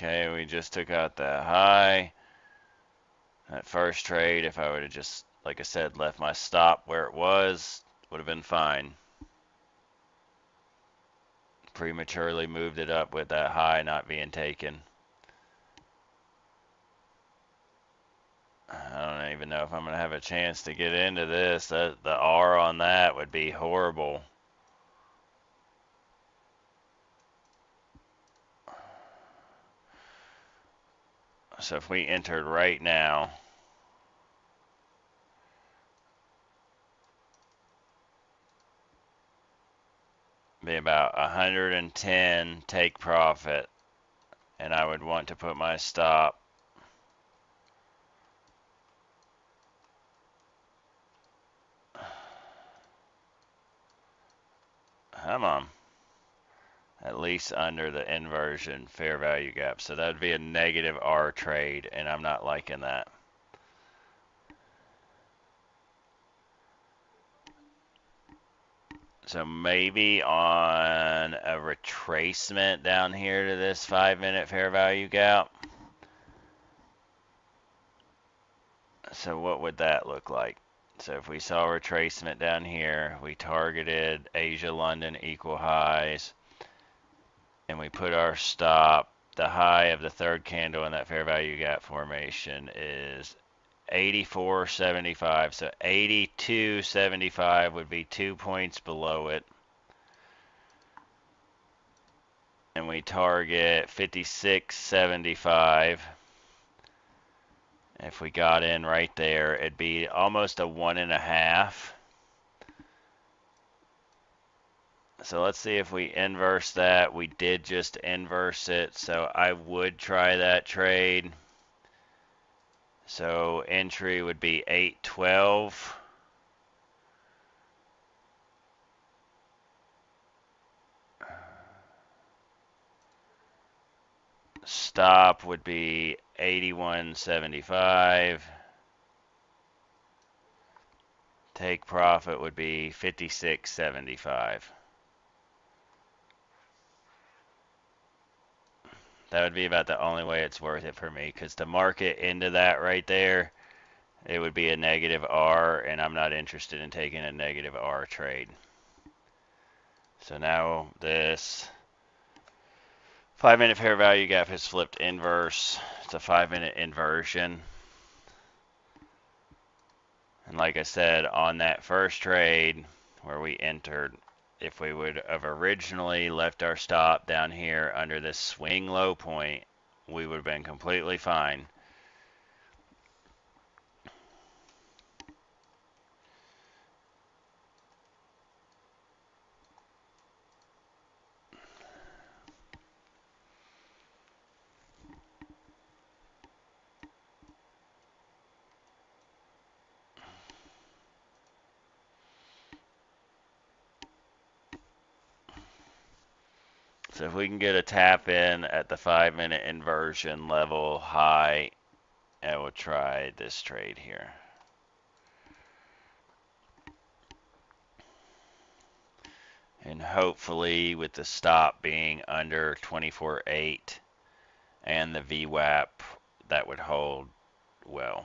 Okay, we just took out that high. That first trade, if I would have just, like I said, left my stop where it was, would have been fine. Prematurely moved it up with that high not being taken. I don't even know if I'm going to have a chance to get into this. The R on that would be horrible. So if we entered right now, be about 110 take profit, and I would want to put my stop come on, at least under the inversion fair value gap. So that would be a negative R trade, and I'm not liking that. So maybe on a retracement down here to this 5-minute fair value gap. So what would that look like? So if we saw retracement down here, we targeted Asia London equal highs, and we put our stop. The high of the third candle in that fair value gap formation is 84.75. So 82.75 would be 2 points below it. And we target 56.75. If we got in right there, it'd be almost a 1.5. So let's see if we inverse that. We did just inverse it, so I would try that trade. So entry would be 812. Stop would be 81.75. Take profit would be 56.75. That would be about the only way it's worth it for me, because to market into that right there, it would be a negative R, and I'm not interested in taking a negative R trade. So now this 5-minute fair value gap has flipped inverse. It's a 5-minute inversion. And like I said, on that first trade where we entered, if we would have originally left our stop down here under this swing low point, we would have been completely fine. So if we can get a tap in at the 5-minute inversion level high, I will try this trade here. And hopefully with the stop being under 24.8 and the VWAP, that would hold well.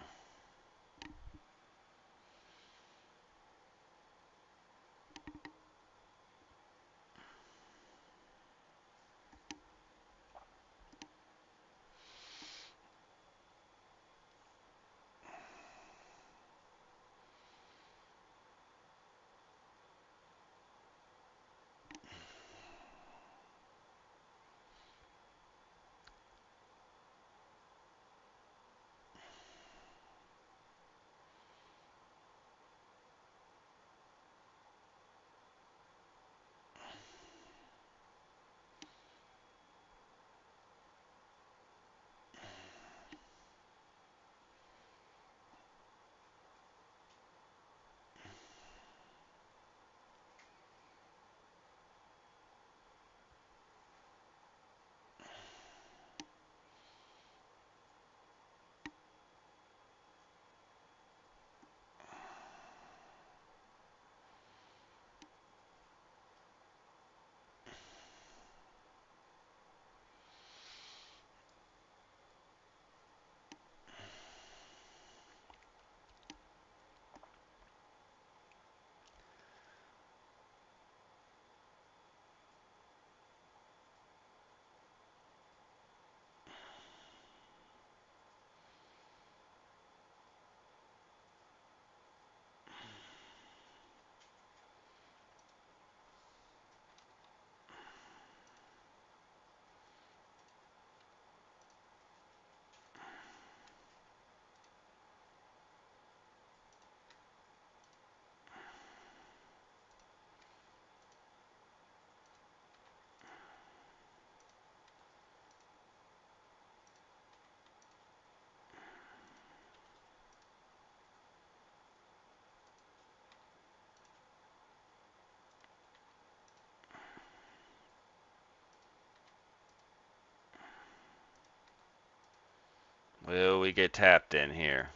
Will we get tapped in here?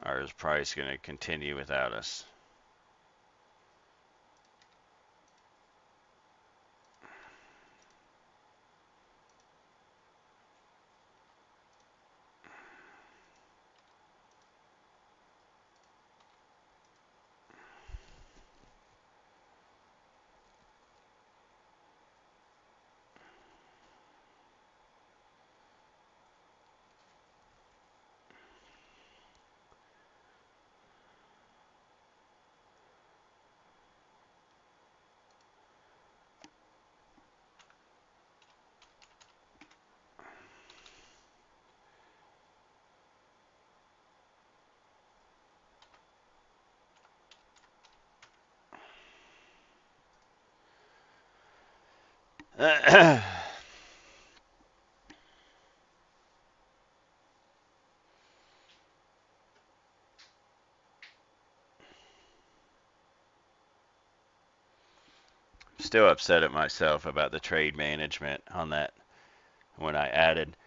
Or is price going to continue without us? Still upset at myself about the trade management on that when I added.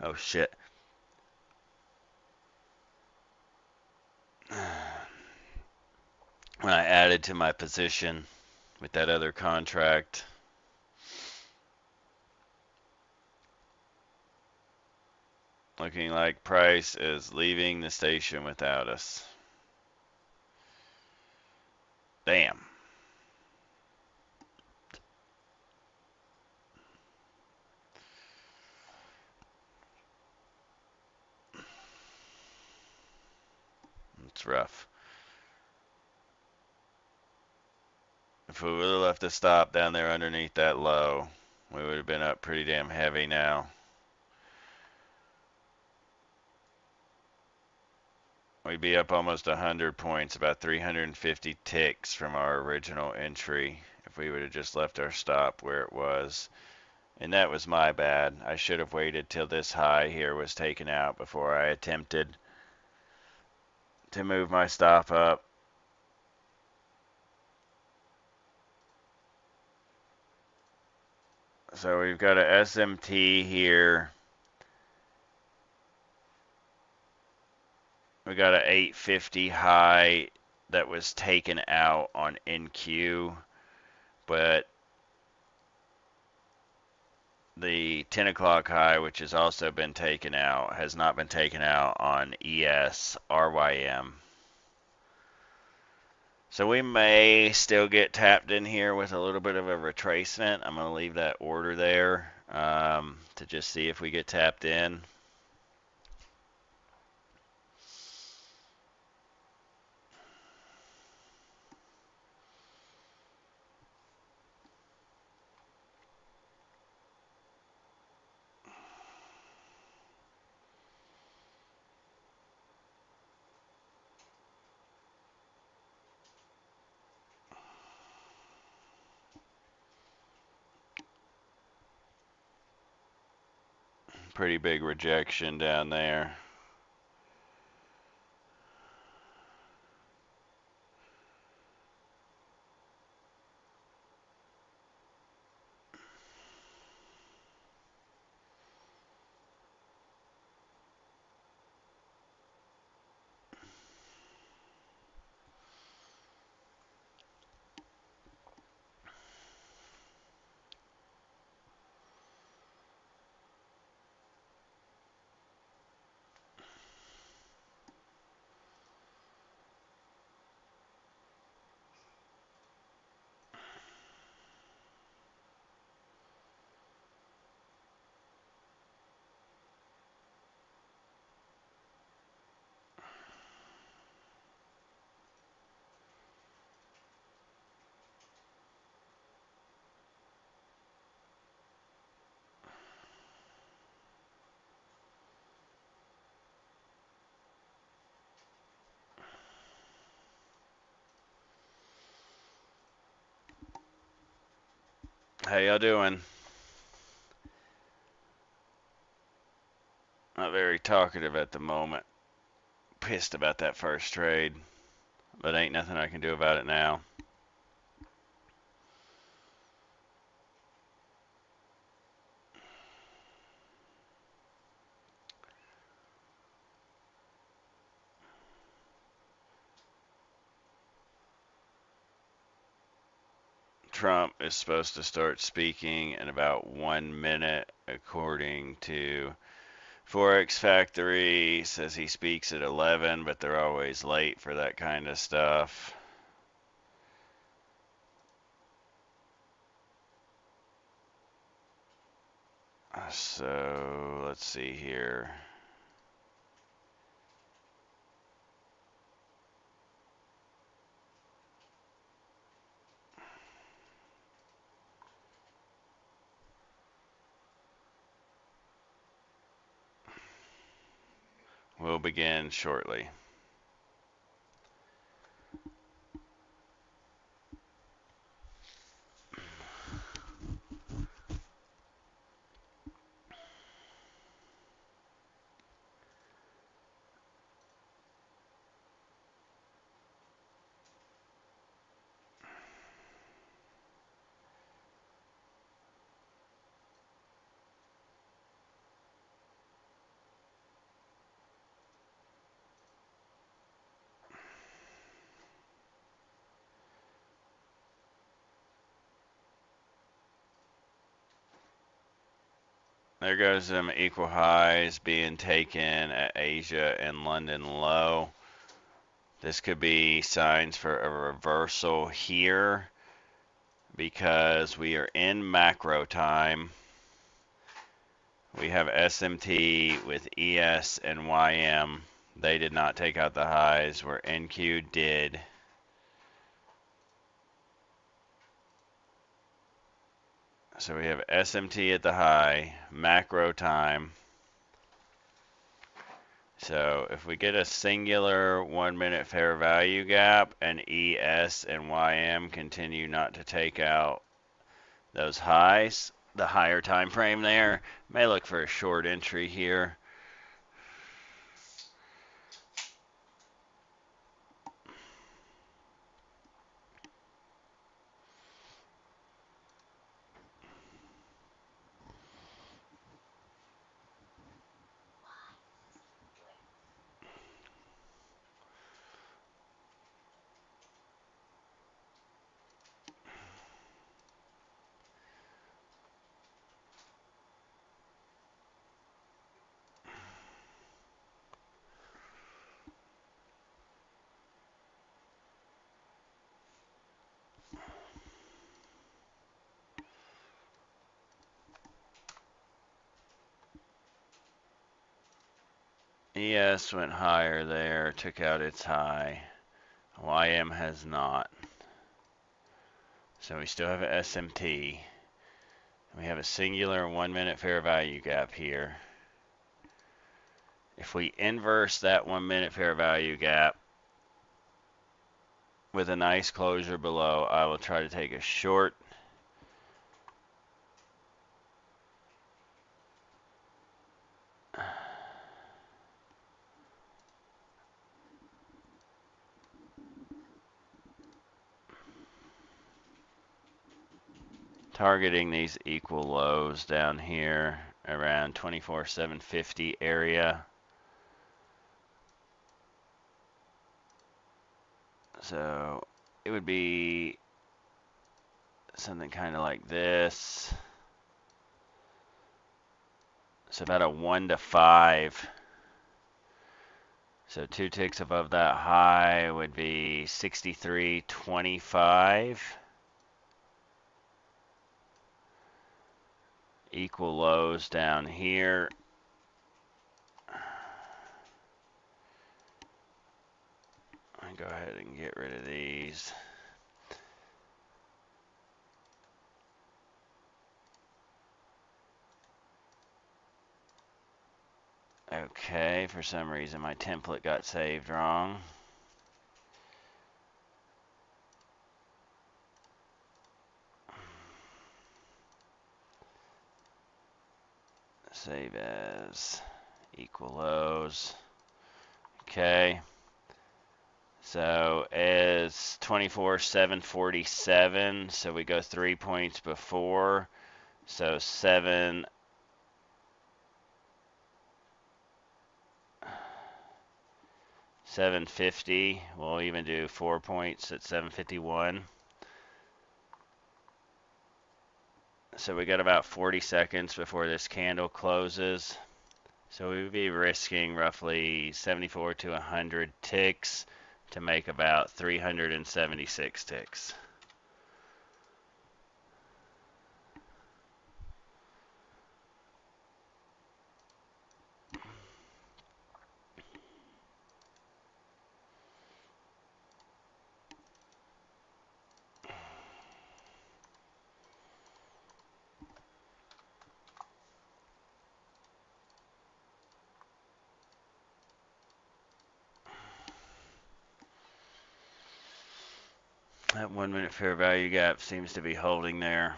Oh shit. When I added to my position with that other contract. Looking like price is leaving the station without us. Damn. It's rough. If we would have left a stop down there underneath that low, we would have been up pretty damn heavy now. We'd be up almost 100 points, about 350 ticks from our original entry if we would have just left our stop where it was. And that was my bad. I should have waited till this high here was taken out before I attempted to move my stop up. So we've got a SMT here. We got a 850 high that was taken out on NQ, but the 10 o'clock high, which has also been taken out, has not been taken out on ES RYM. So we may still get tapped in here with a little bit of a retracement. I'm going to leave that order there to just see if we get tapped in. Pretty big rejection down there. How y'all doing? Not very talkative at the moment. Pissed about that first trade, but ain't nothing I can do about it now. Trump is supposed to start speaking in about 1 minute, according to Forex Factory. Says he speaks at 11, but they're always late for that kind of stuff. So let's see here. We'll begin shortly. There goes some equal highs being taken at Asia and London low. This could be signs for a reversal here because we are in macro time. We have SMT with ES and YM. They did not take out the highs where NQ did. So we have SMT at the high, macro time. So if we get a singular 1 minute fair value gap and ES and YM continue not to take out those highs, the higher time frame there, may look for a short entry here. ES went higher there, took out its high. YM has not. So we still have an SMT. We have a singular 1 minute fair value gap here. If we inverse that 1 minute fair value gap with a nice closure below, I will try to take a short. Targeting these equal lows down here around 24,750 area. So it would be something kind of like this. So about a 1 to 5. So 2 ticks above that high would be 63.25. Equal lows down here. I'll go ahead and get rid of these. Okay, for some reason my template got saved wrong. Save as equal lows. Okay. So it's 24,747. So we go 3 points before. So 750. We'll even do 4 points at 751. So we got about 40 seconds before this candle closes. So we would be risking roughly 74 to 100 ticks to make about 376 ticks. That 1 minute fair value gap seems to be holding there.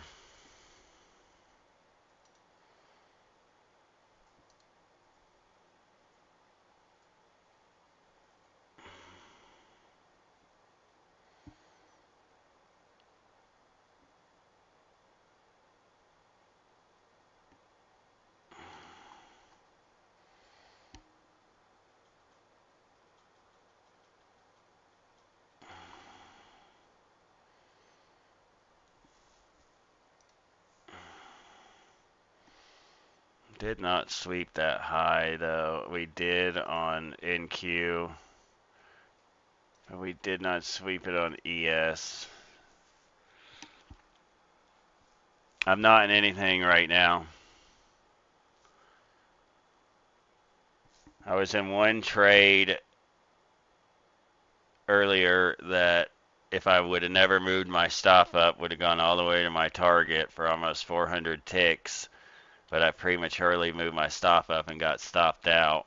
Did not sweep that high though. We did on NQ. But we did not sweep it on ES. I'm not in anything right now. I was in one trade earlier that if I would have never moved my stop up, would have gone all the way to my target for almost 400 ticks. But I prematurely moved my stop up and got stopped out.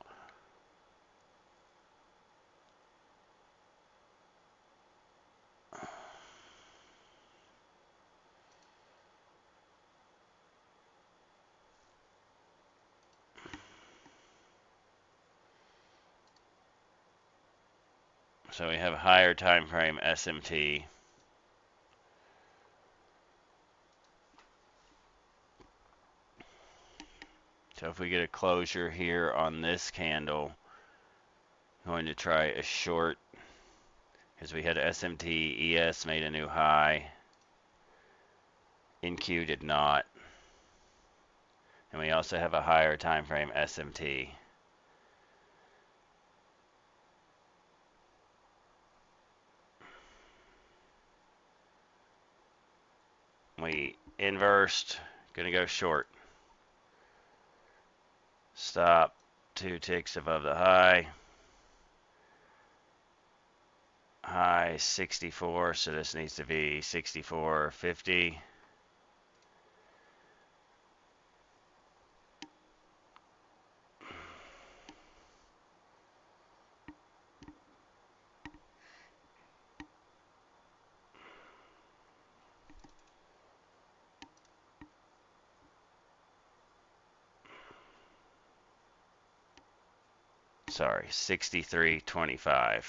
So we have a higher time frame SMT. So if we get a closure here on this candle, I'm going to try a short because we had SMT, ES made a new high, NQ did not, and we also have a higher time frame SMT. We inversed, gonna go short. Stop 2 ticks above the high. High 64, so this needs to be 64.50. Sorry, 63.25.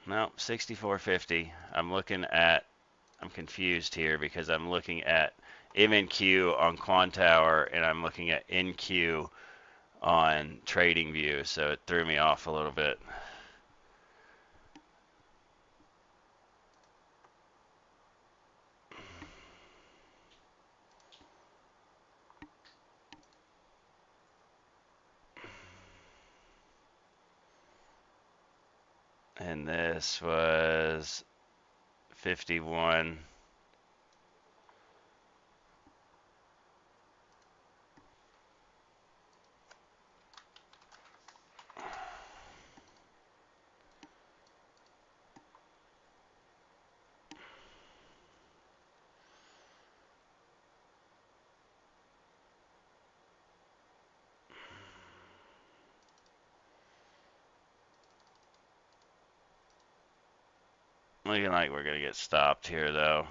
No, 64.50. I'm confused here because I'm looking at MNQ on Quantower and I'm looking at NQ on TradingView, so it threw me off a little bit. And this was 51. Looking like we're going to get stopped here, though.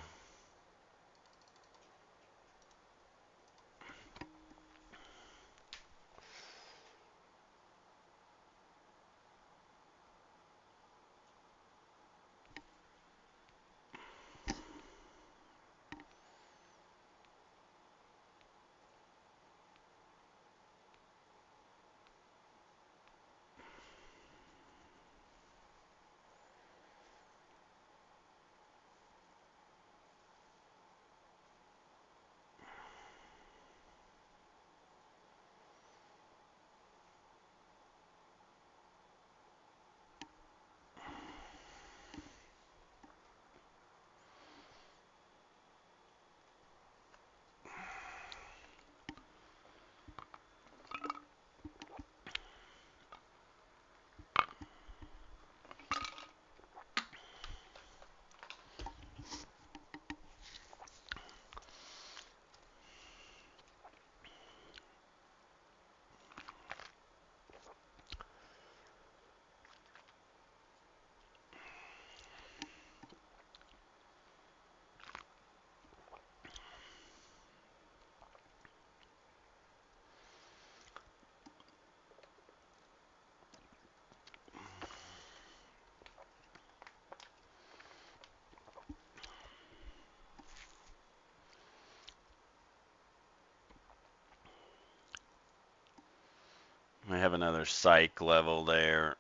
We have another psych level there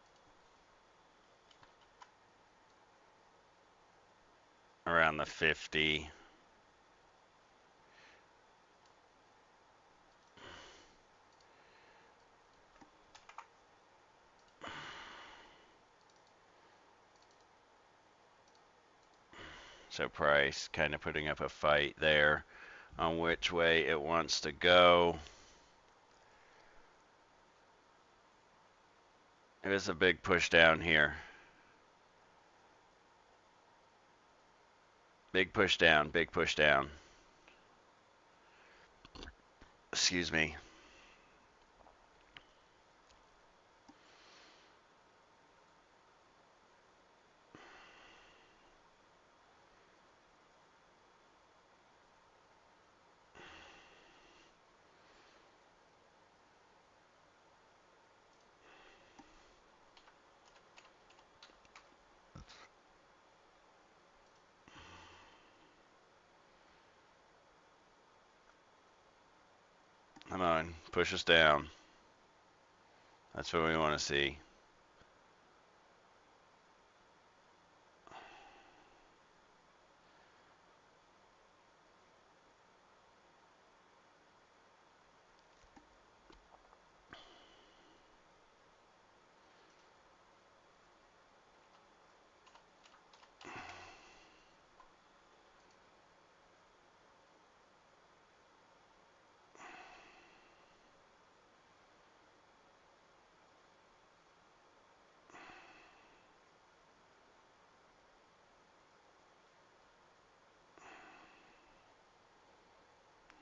around the 50. So price kind of putting up a fight there on which way it wants to go. It was a big push down here. Big push down, big push down. Excuse me. Come on, push us down. That's what we want to see.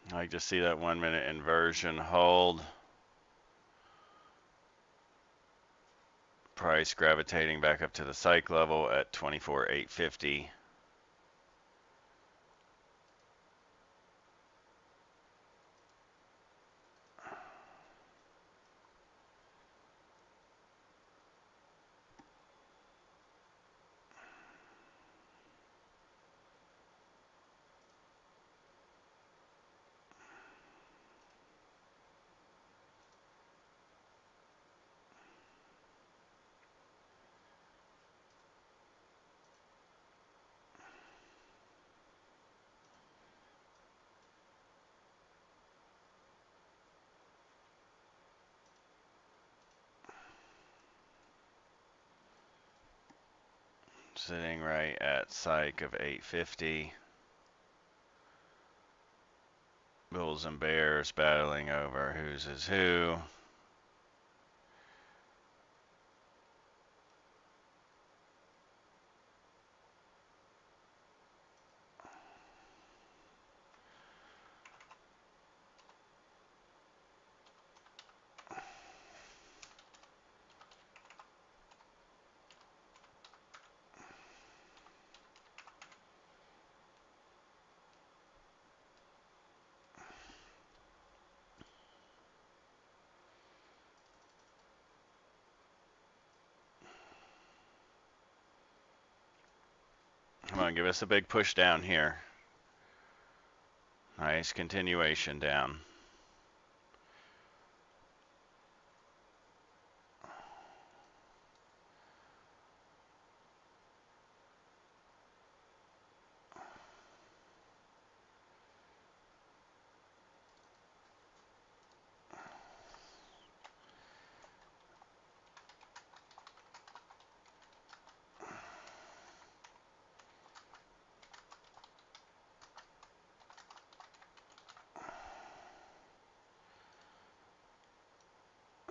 I like to see that 1 minute inversion hold. Price gravitating back up to the psych level at 24,850. Sitting right at psych of 850. Bulls and bears battling over whose is who. Come on, give us a big push down here. Nice continuation down.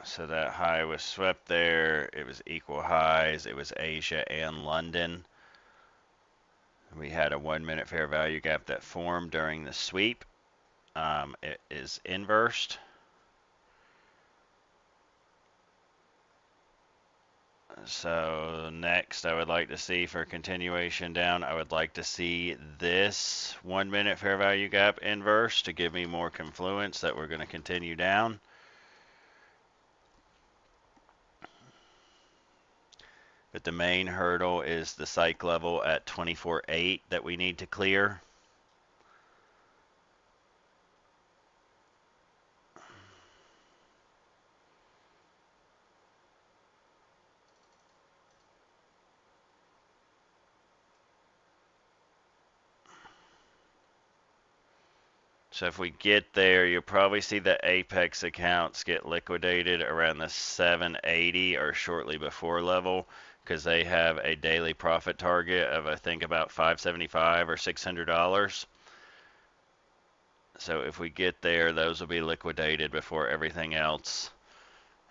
So that high was swept there. It was equal highs. It was Asia and London. We had a 1 minute fair value gap that formed during the sweep. It is inversed. So next I would like to see for continuation down, I would like to see this 1 minute fair value gap inverse to give me more confluence that we're going to continue down. But the main hurdle is the psych level at 24.8 that we need to clear. So if we get there, you'll probably see the Apex accounts get liquidated around the 780 or shortly before level, because they have a daily profit target of, I think, about 575 or $600. So if we get there, those will be liquidated before everything else.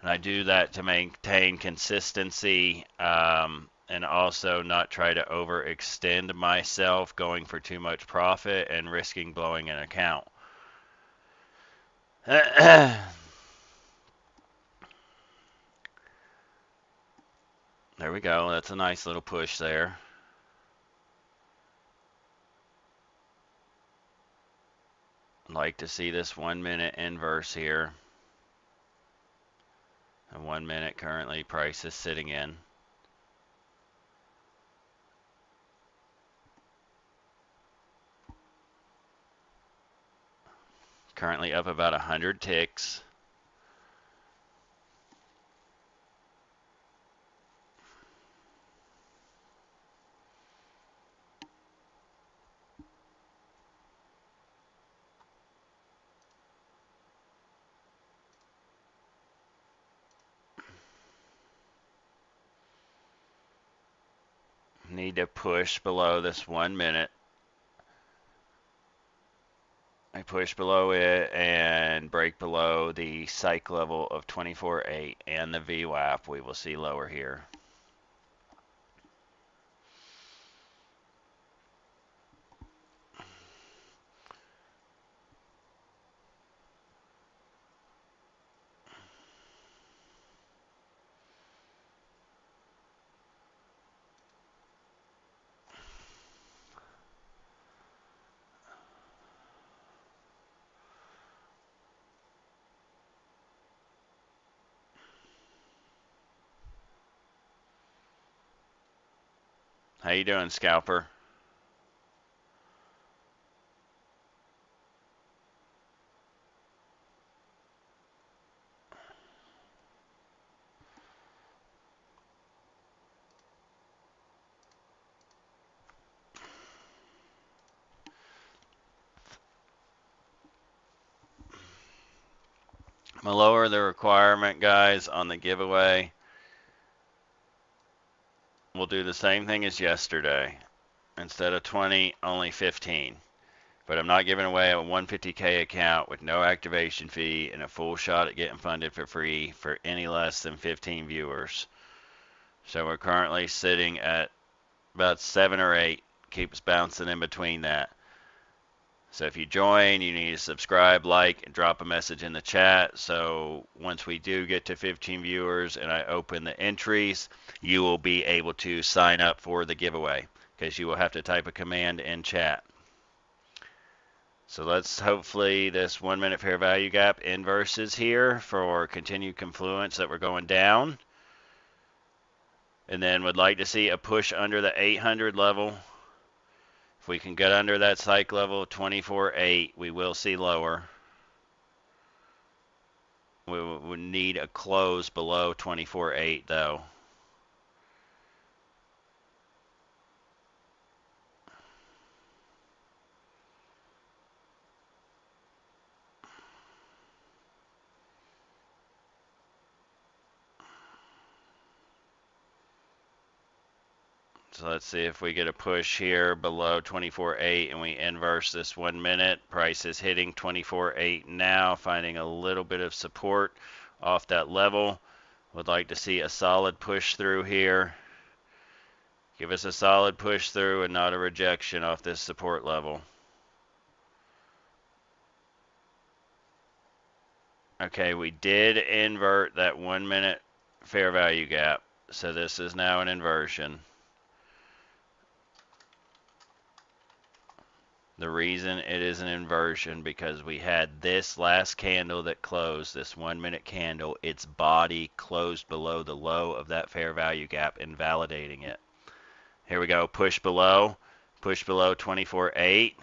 And I do that to maintain consistency, and also not try to overextend myself going for too much profit and risking blowing an account. There we go. That's a nice little push there. Like to see this 1 minute inverse here. The 1 minute currently price is sitting in. Currently up about 100 ticks. Need to push below this 1 minute. I push below it and break below the psych level of 24.8 and the VWAP we will see lower here. How you doing, scalper? I'm gonna lower the requirement, guys, on the giveaway. We'll do the same thing as yesterday. Instead of 20, only 15. But I'm not giving away a 150K account with no activation fee and a full shot at getting funded for free for any less than 15 viewers. So we're currently sitting at about 7 or 8. Keeps bouncing in between that. So if you join, you need to subscribe, like, and drop a message in the chat. So once we do get to 15 viewers and I open the entries, you will be able to sign up for the giveaway, because you will have to type a command in chat. So let's hopefully this 1 minute fair value gap inverses here for continued confluence that we're going down. And then would like to see a push under the 800 level. If we can get under that psych level 24.8, we will see lower. We would need a close below 24.8 though. So let's see if we get a push here below 24.8 and we inverse this 1 minute. Price is hitting 24.8 now, finding a little bit of support off that level. Would like to see a solid push through here. Give us a solid push through and not a rejection off this support level. Okay, we did invert that 1 minute fair value gap. So this is now an inversion. The reason it is an inversion because we had this last candle that closed, this 1 minute candle, its body closed below the low of that fair value gap, invalidating it. Here we go, push below 24.8,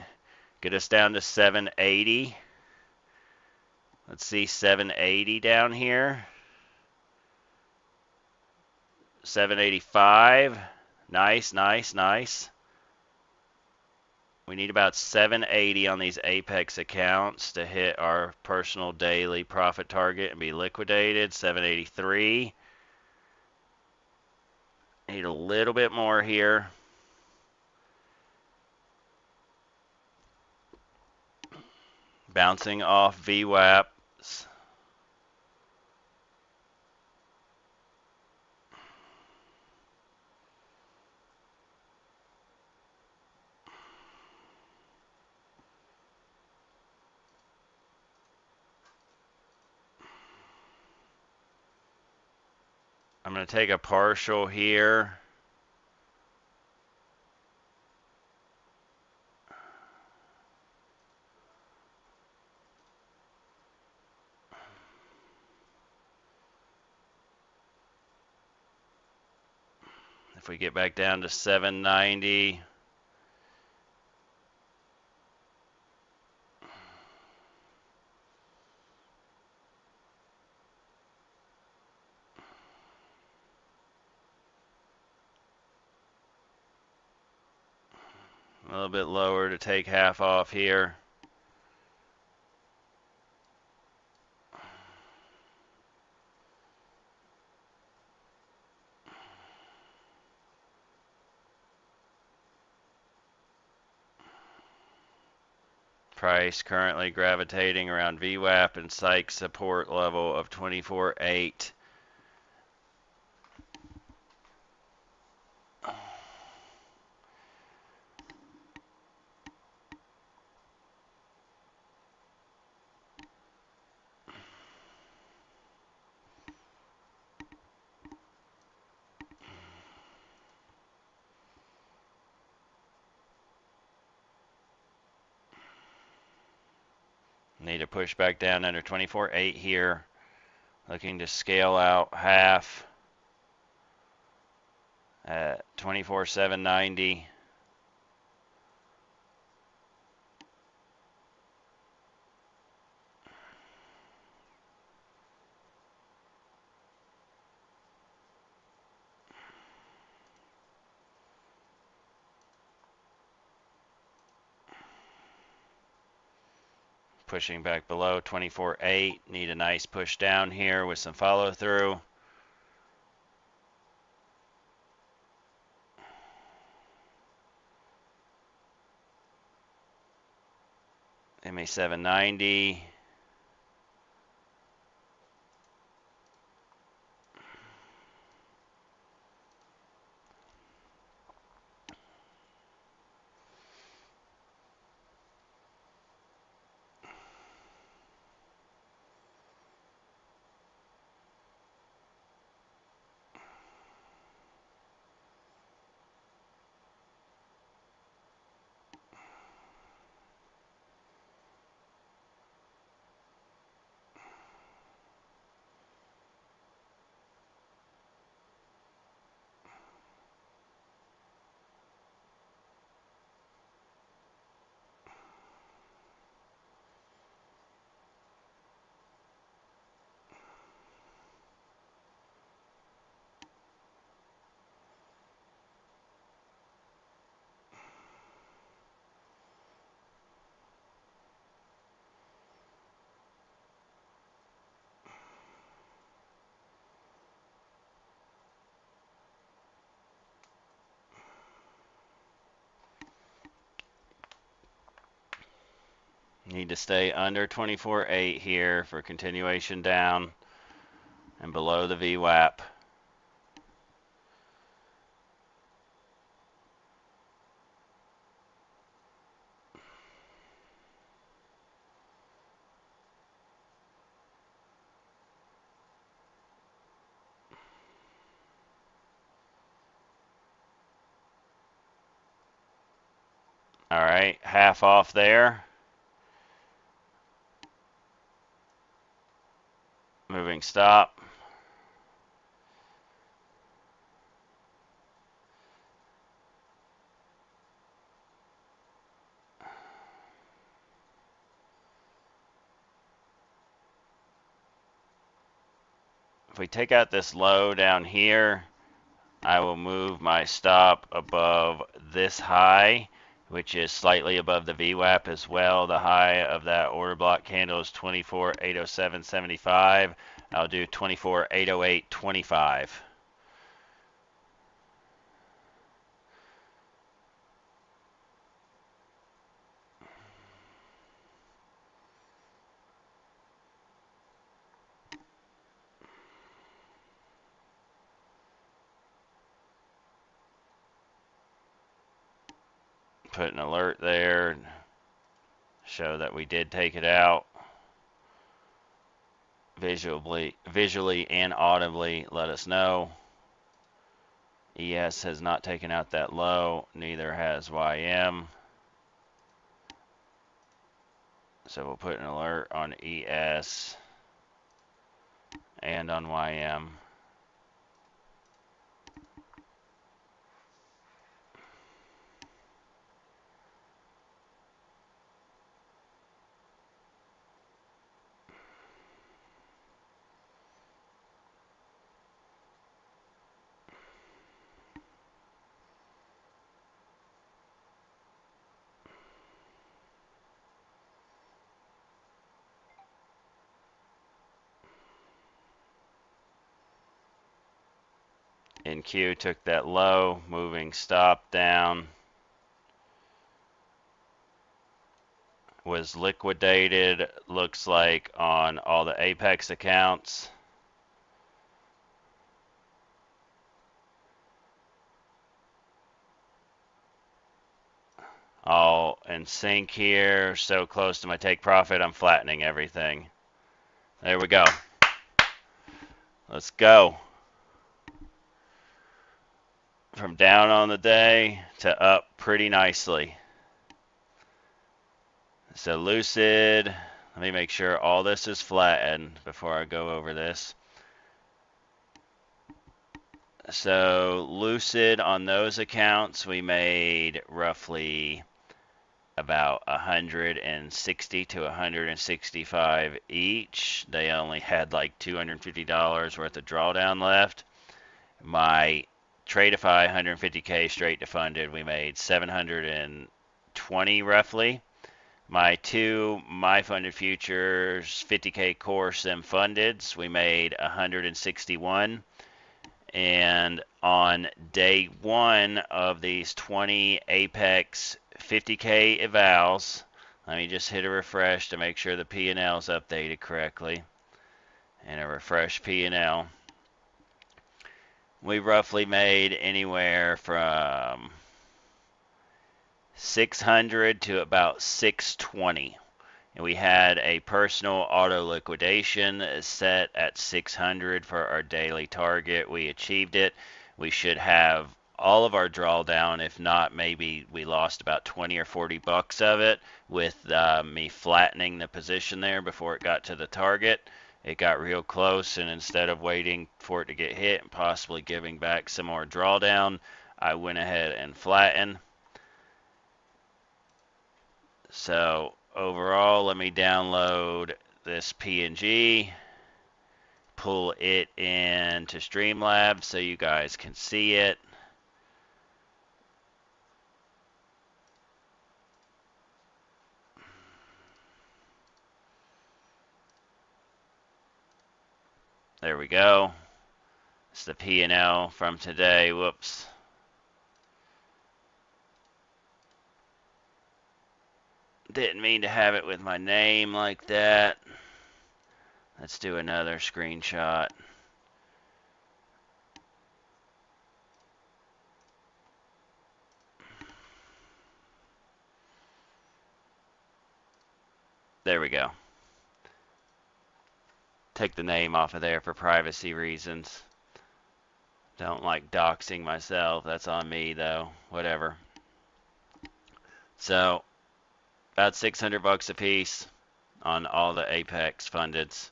get us down to 780. Let's see 780 down here. 785. Nice, nice, nice. We need about 780 on these Apex accounts to hit our personal daily profit target and be liquidated. 783. Need a little bit more here. Bouncing off VWAPs. I'm going to take a partial here. If we get back down to 790, a little bit lower to take half off here. Price currently gravitating around VWAP and psych support level of 24.8. Need to push back down under 24.8 here. Looking to scale out half at 24,790. Pushing back below 24.8. Need a nice push down here with some follow through. MA 790. Need to stay under 24.8 here for continuation down and below the VWAP. All right, half off there. Moving stop. If we take out this low down here, I will move my stop above this high, which is slightly above the VWAP as well. The high of that order block candle is 24,807.75. I'll do 24,808.25. Put an alert there, show that we did take it out. Visually and audibly let us know. ES has not taken out that low, neither has YM. So we'll put an alert on ES and on YM. NQ took that low, moving stop down, was liquidated, looks like, on all the Apex accounts. All in sync here, so close to my take profit, I'm flattening everything. There we go. Let's go. From down on the day to up pretty nicely. So Lucid, let me make sure all this is flattened before I go over this. So Lucid, on those accounts, we made roughly about 160 to 165 each. They only had like $250 worth of drawdown left. My Tradeify 150K straight to funded, we made 720 roughly. My two funded futures 50K core sim fundeds, we made 161. And on day one of these 20 Apex 50K evals, let me just hit a refresh to make sure the P&L is updated correctly. And a refresh P&L. We roughly made anywhere from 600 to about 620. And we had a personal auto liquidation set at 600 for our daily target. We achieved it. We should have all of our drawdown. If not, maybe we lost about 20 or 40 bucks of it with me flattening the position there before it got to the target. It got real close, and instead of waiting for it to get hit and possibly giving back some more drawdown, I went ahead and flattened. So overall, let me download this PNG, pull it into Streamlabs so you guys can see it. There we go. It's the P&L from today. Whoops. Didn't mean to have it with my name like that. Let's do another screenshot. There we go. Take the name off of there for privacy reasons. Don't like doxing myself. That's on me though. Whatever. So about 600 bucks a piece on all the Apex fundeds.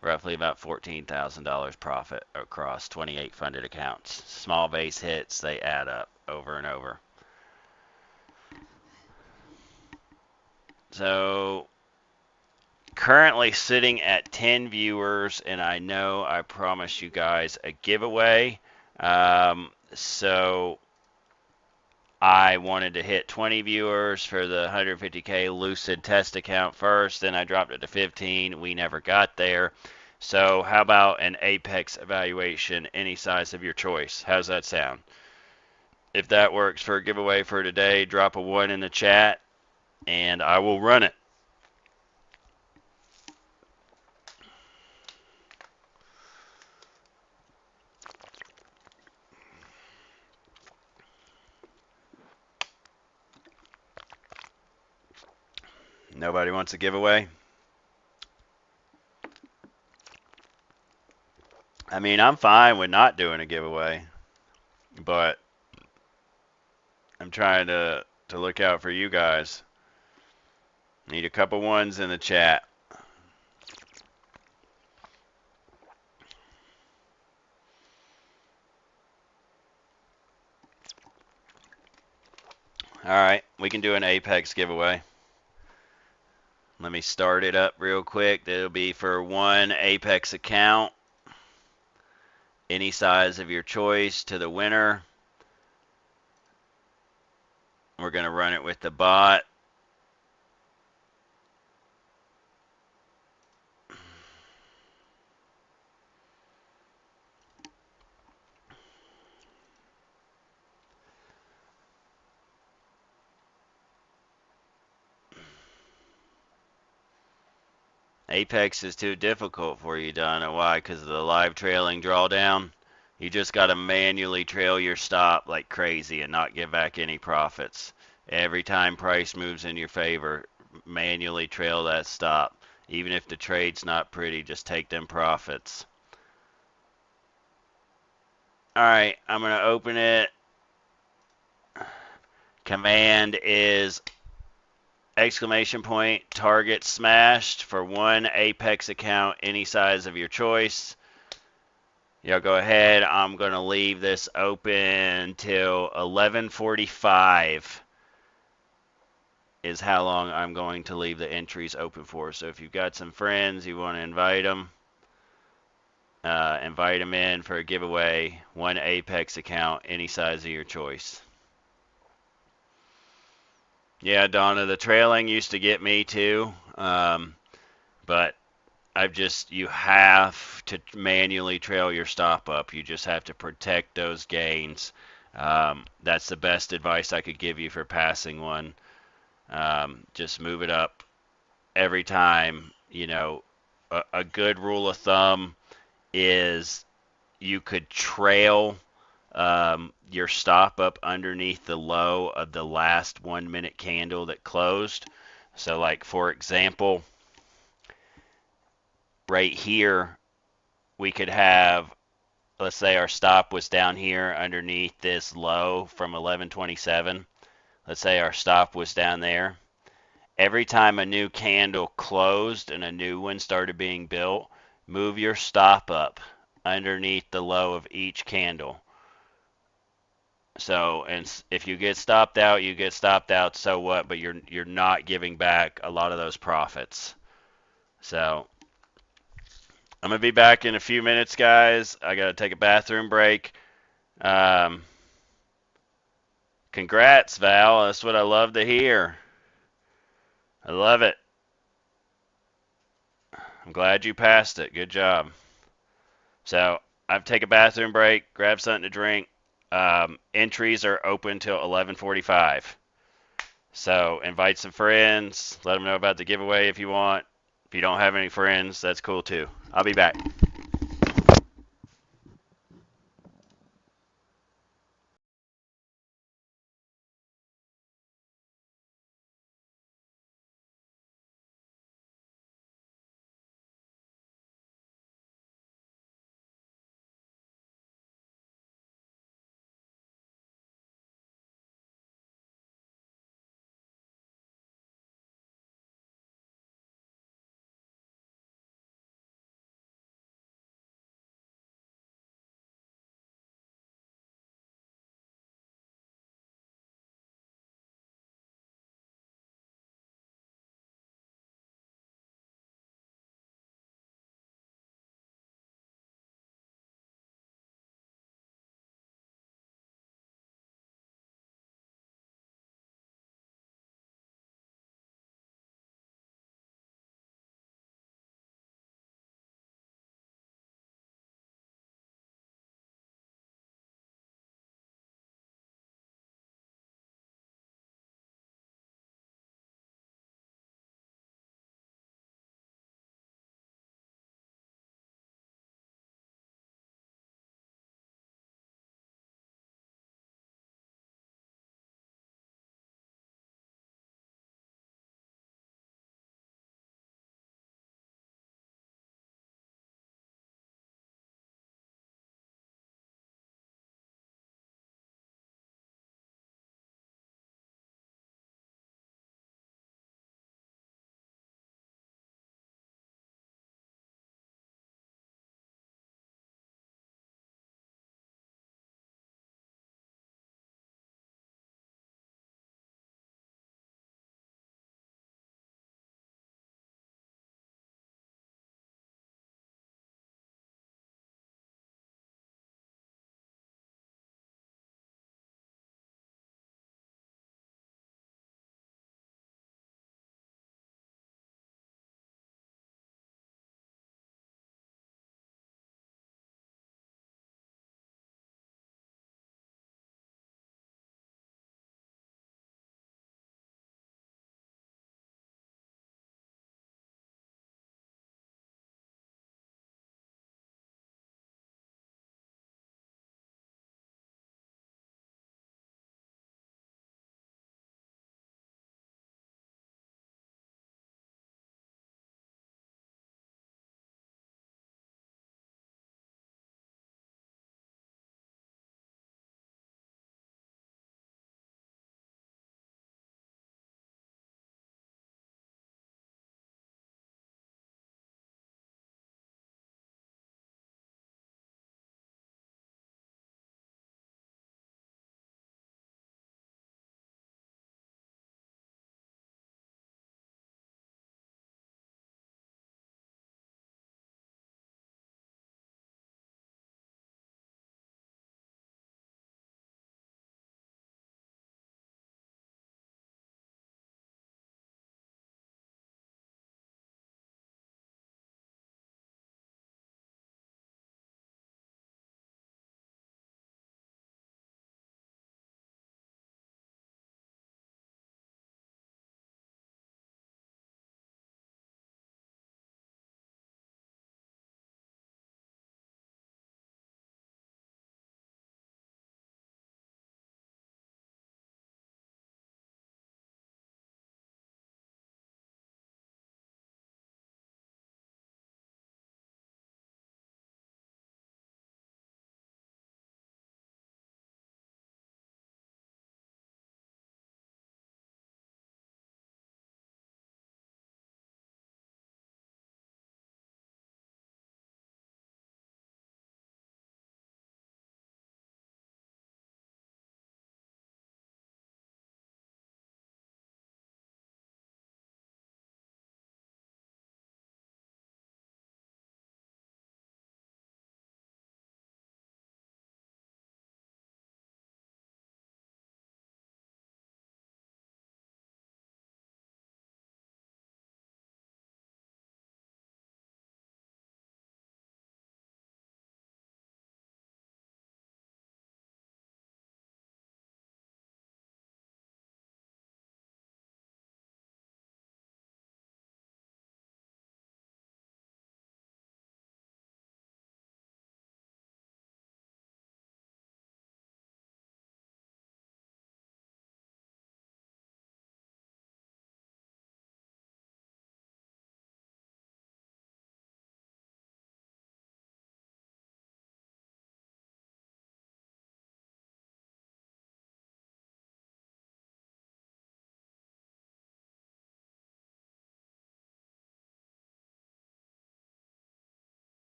Roughly about $14,000 profit across 28 funded accounts. Small base hits, they add up over and over. So currently sitting at 10 viewers, and I know I promised you guys a giveaway. So I wanted to hit 20 viewers for the 150K Lucid test account first, then I dropped it to 15. We never got there. So how about an Apex evaluation, any size of your choice? How's that sound? If that works for a giveaway for today, drop a 1 in the chat and I will run it. Nobody wants a giveaway? I mean, I'm fine with not doing a giveaway, but I'm trying to look out for you guys. Need a couple ones in the chat. All right, we can do an Apex giveaway. Let me start it up real quick. It'll be for one Apex account, any size of your choice to the winner. We're going to run it with the bot. Apex is too difficult for you, Donna. Why? Because of the live trailing drawdown. You just got to manually trail your stop like crazy and not give back any profits. Every time price moves in your favor, manually trail that stop. Even if the trade's not pretty, just take them profits. All right, I'm going to open it. Command is exclamation point target smashed for one Apex account, any size of your choice. Y'all go ahead. I'm going to leave this open till 11:45 is how long I'm going to leave the entries open for. So if you've got some friends, you want to invite them in for a giveaway, one Apex account, any size of your choice. Yeah, Donna, the trailing used to get me too, but you have to manually trail your stop up. You just have to protect those gains. That's the best advice I could give you for passing one. Just move it up every time. You know, a good rule of thumb is you could trail your stop up underneath the low of the last 1 minute candle that closed. So like for example, right here, we could have, let's say our stop was down here underneath this low from 1127. Let's say our stop was down there. Every time a new candle closed and a new one started being built, move your stop up underneath the low of each candle. So, and if you get stopped out, you get stopped out, so what? But you're not giving back a lot of those profits. So, I'm gonna be back in a few minutes, guys. I gotta take a bathroom break. Um, Congrats, Val. That's what I love to hear. I love it. I'm glad you passed it. Good job. So I've taken a bathroom break, grab something to drink. Entries are open till 11:45. So invite some friends. Let them know about the giveaway if you want. If you don't have any friends, that's cool too. I'll be back.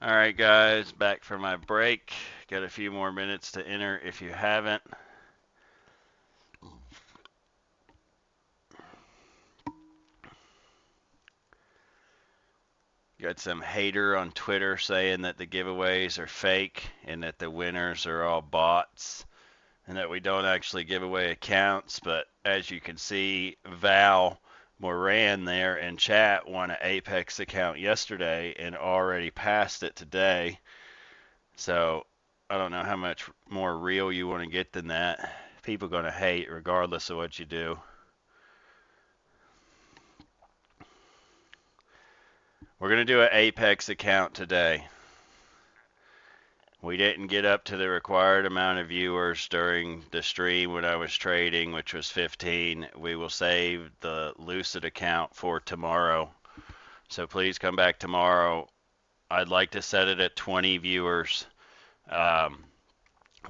All right, guys, back for my break. Got a few more minutes to enter if you haven't. Got some hater on Twitter saying that the giveaways are fake and that the winners are all bots and that we don't actually give away accounts. But as you can see, Val Moran there in chat won an Apex account yesterday and already passed it today. So I don't know how much more real you want to get than that. People are going to hate regardless of what you do. We're going to do an Apex account today. We didn't get up to the required amount of viewers during the stream when I was trading, which was 15. We will save the Lucid account for tomorrow. So please come back tomorrow. I'd like to set it at 20 viewers. If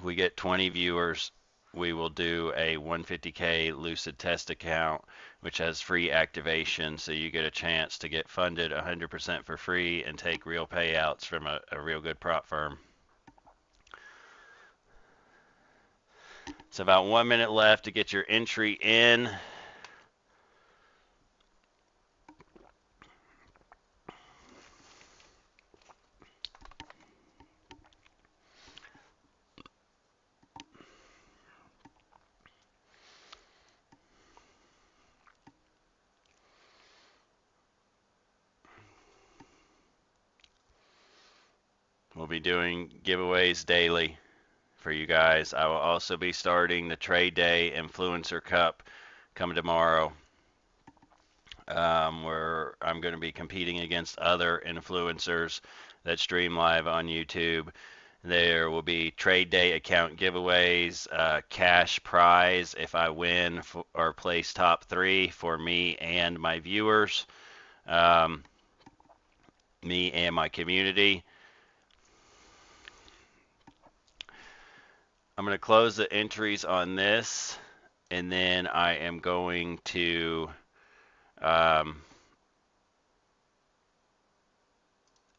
we get 20 viewers, we will do a 150K Lucid test account, which has free activation, so you get a chance to get funded 100% for free and take real payouts from a real good prop firm. It's about 1 minute left to get your entry in. We'll be doing giveaways daily for you guys. I will also be starting the Trade Day Influencer Cup coming tomorrow, where I'm going to be competing against other influencers that stream live on YouTube. There will be Trade Day account giveaways, cash prize if I win or place top 3 for me and my viewers, me and my community. I'm going to close the entries on this, and then I am going to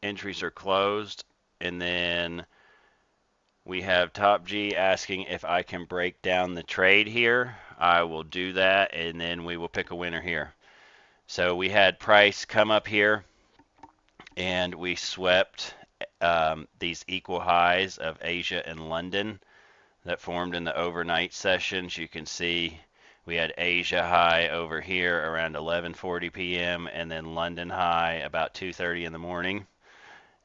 entries are closed, and then we have Top G asking if I can break down the trade here. I will do that, and then we will pick a winner here. So we had price come up here, and we swept these equal highs of Asia and London that formed in the overnight sessions. You can see we had Asia high over here around 11:40 p.m. and then London high about 2:30 in the morning.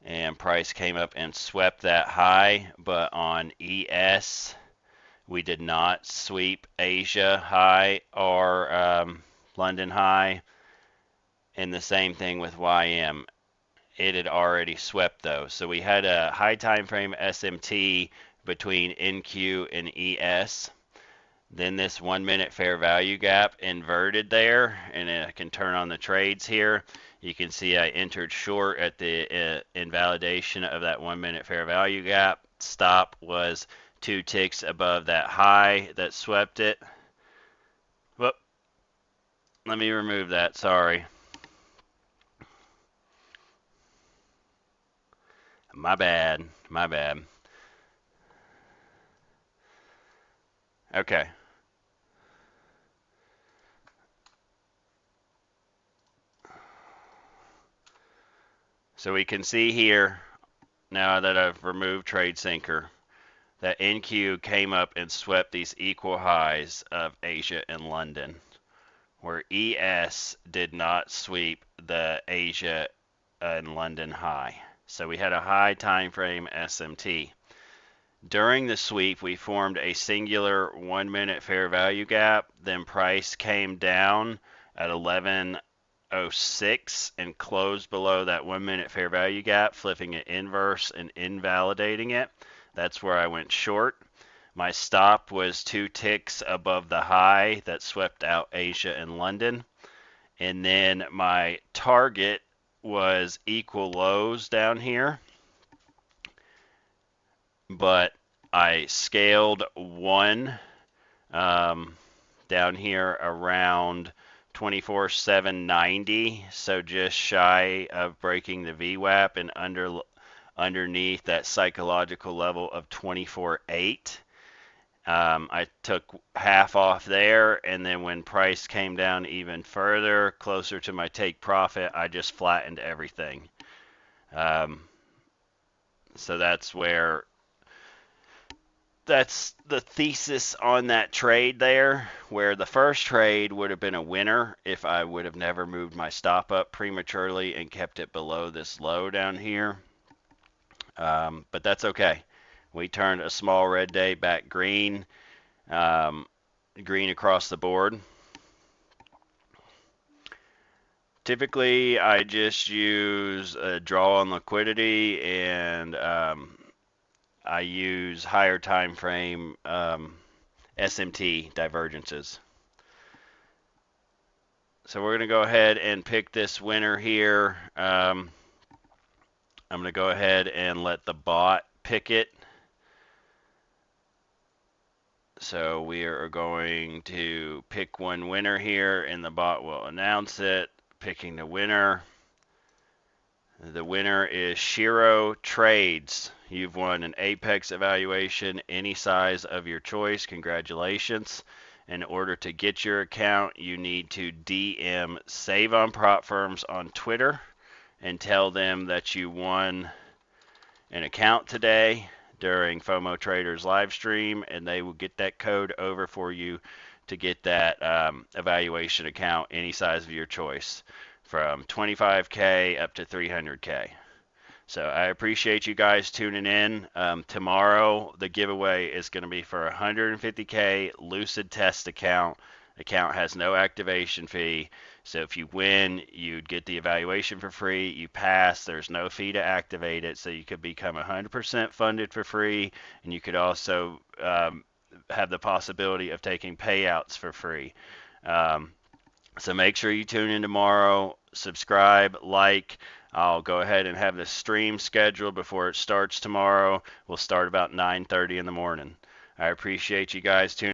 And price came up and swept that high, but on ES we did not sweep Asia high or London high, and the same thing with YM. It had already swept those. So we had a high time frame SMT between NQ and ES. Then this 1 minute fair value gap inverted there, and I can turn on the trades here. You can see I entered short at the invalidation of that 1 minute fair value gap. Stop was 2 ticks above that high that swept it. Whoop. Let me remove that, sorry. My bad, my bad. Okay. So we can see here, now that I've removed Trade Sinker, that NQ came up and swept these equal highs of Asia and London, where ES did not sweep the Asia and London high. So we had a high time frame SMT. During the sweep, we formed a singular 1 minute fair value gap. Then price came down at 11:06 and closed below that 1 minute fair value gap, flipping it inverse and invalidating it. That's where I went short. My stop was 2 ticks above the high that swept out Asia and London. And then my target was equal lows down here, but I scaled one down here around 24,790, so just shy of breaking the VWAP and underneath that psychological level of 24.8. I took half off there, and then when price came down even further, closer to my take profit, I just flattened everything. Um, so that's the thesis on that trade there, where the first trade would have been a winner if I would have never moved my stop up prematurely and kept it below this low down here. But that's okay. We turned a small red day back green, green across the board. Typically, I just use a draw on liquidity, and I use higher time frame SMT divergences. So we're going to go ahead and pick this winner here. I'm going to go ahead and let the bot pick it. So we are going to pick one winner here, and the bot will announce it. Picking the winner. The winner is Shiro Trades. You've won an Apex evaluation, any size of your choice. Congratulations. In order to get your account, you need to DM Save on Prop Firms on Twitter and tell them that you won an account today during FOMO Traders live stream, and they will get that code over for you to get that evaluation account, any size of your choice, from 25K up to 300K. So I appreciate you guys tuning in. Tomorrow, the giveaway is going to be for 150K Lucid Test account. Account has no activation fee. So if you win, you'd get the evaluation for free. You pass, there's no fee to activate it. So you could become 100% funded for free. And you could also have the possibility of taking payouts for free. So make sure you tune in tomorrow. Subscribe, like. I'll go ahead and have the stream scheduled before it starts tomorrow. We'll start about 9:30 in the morning. I appreciate you guys tuning in.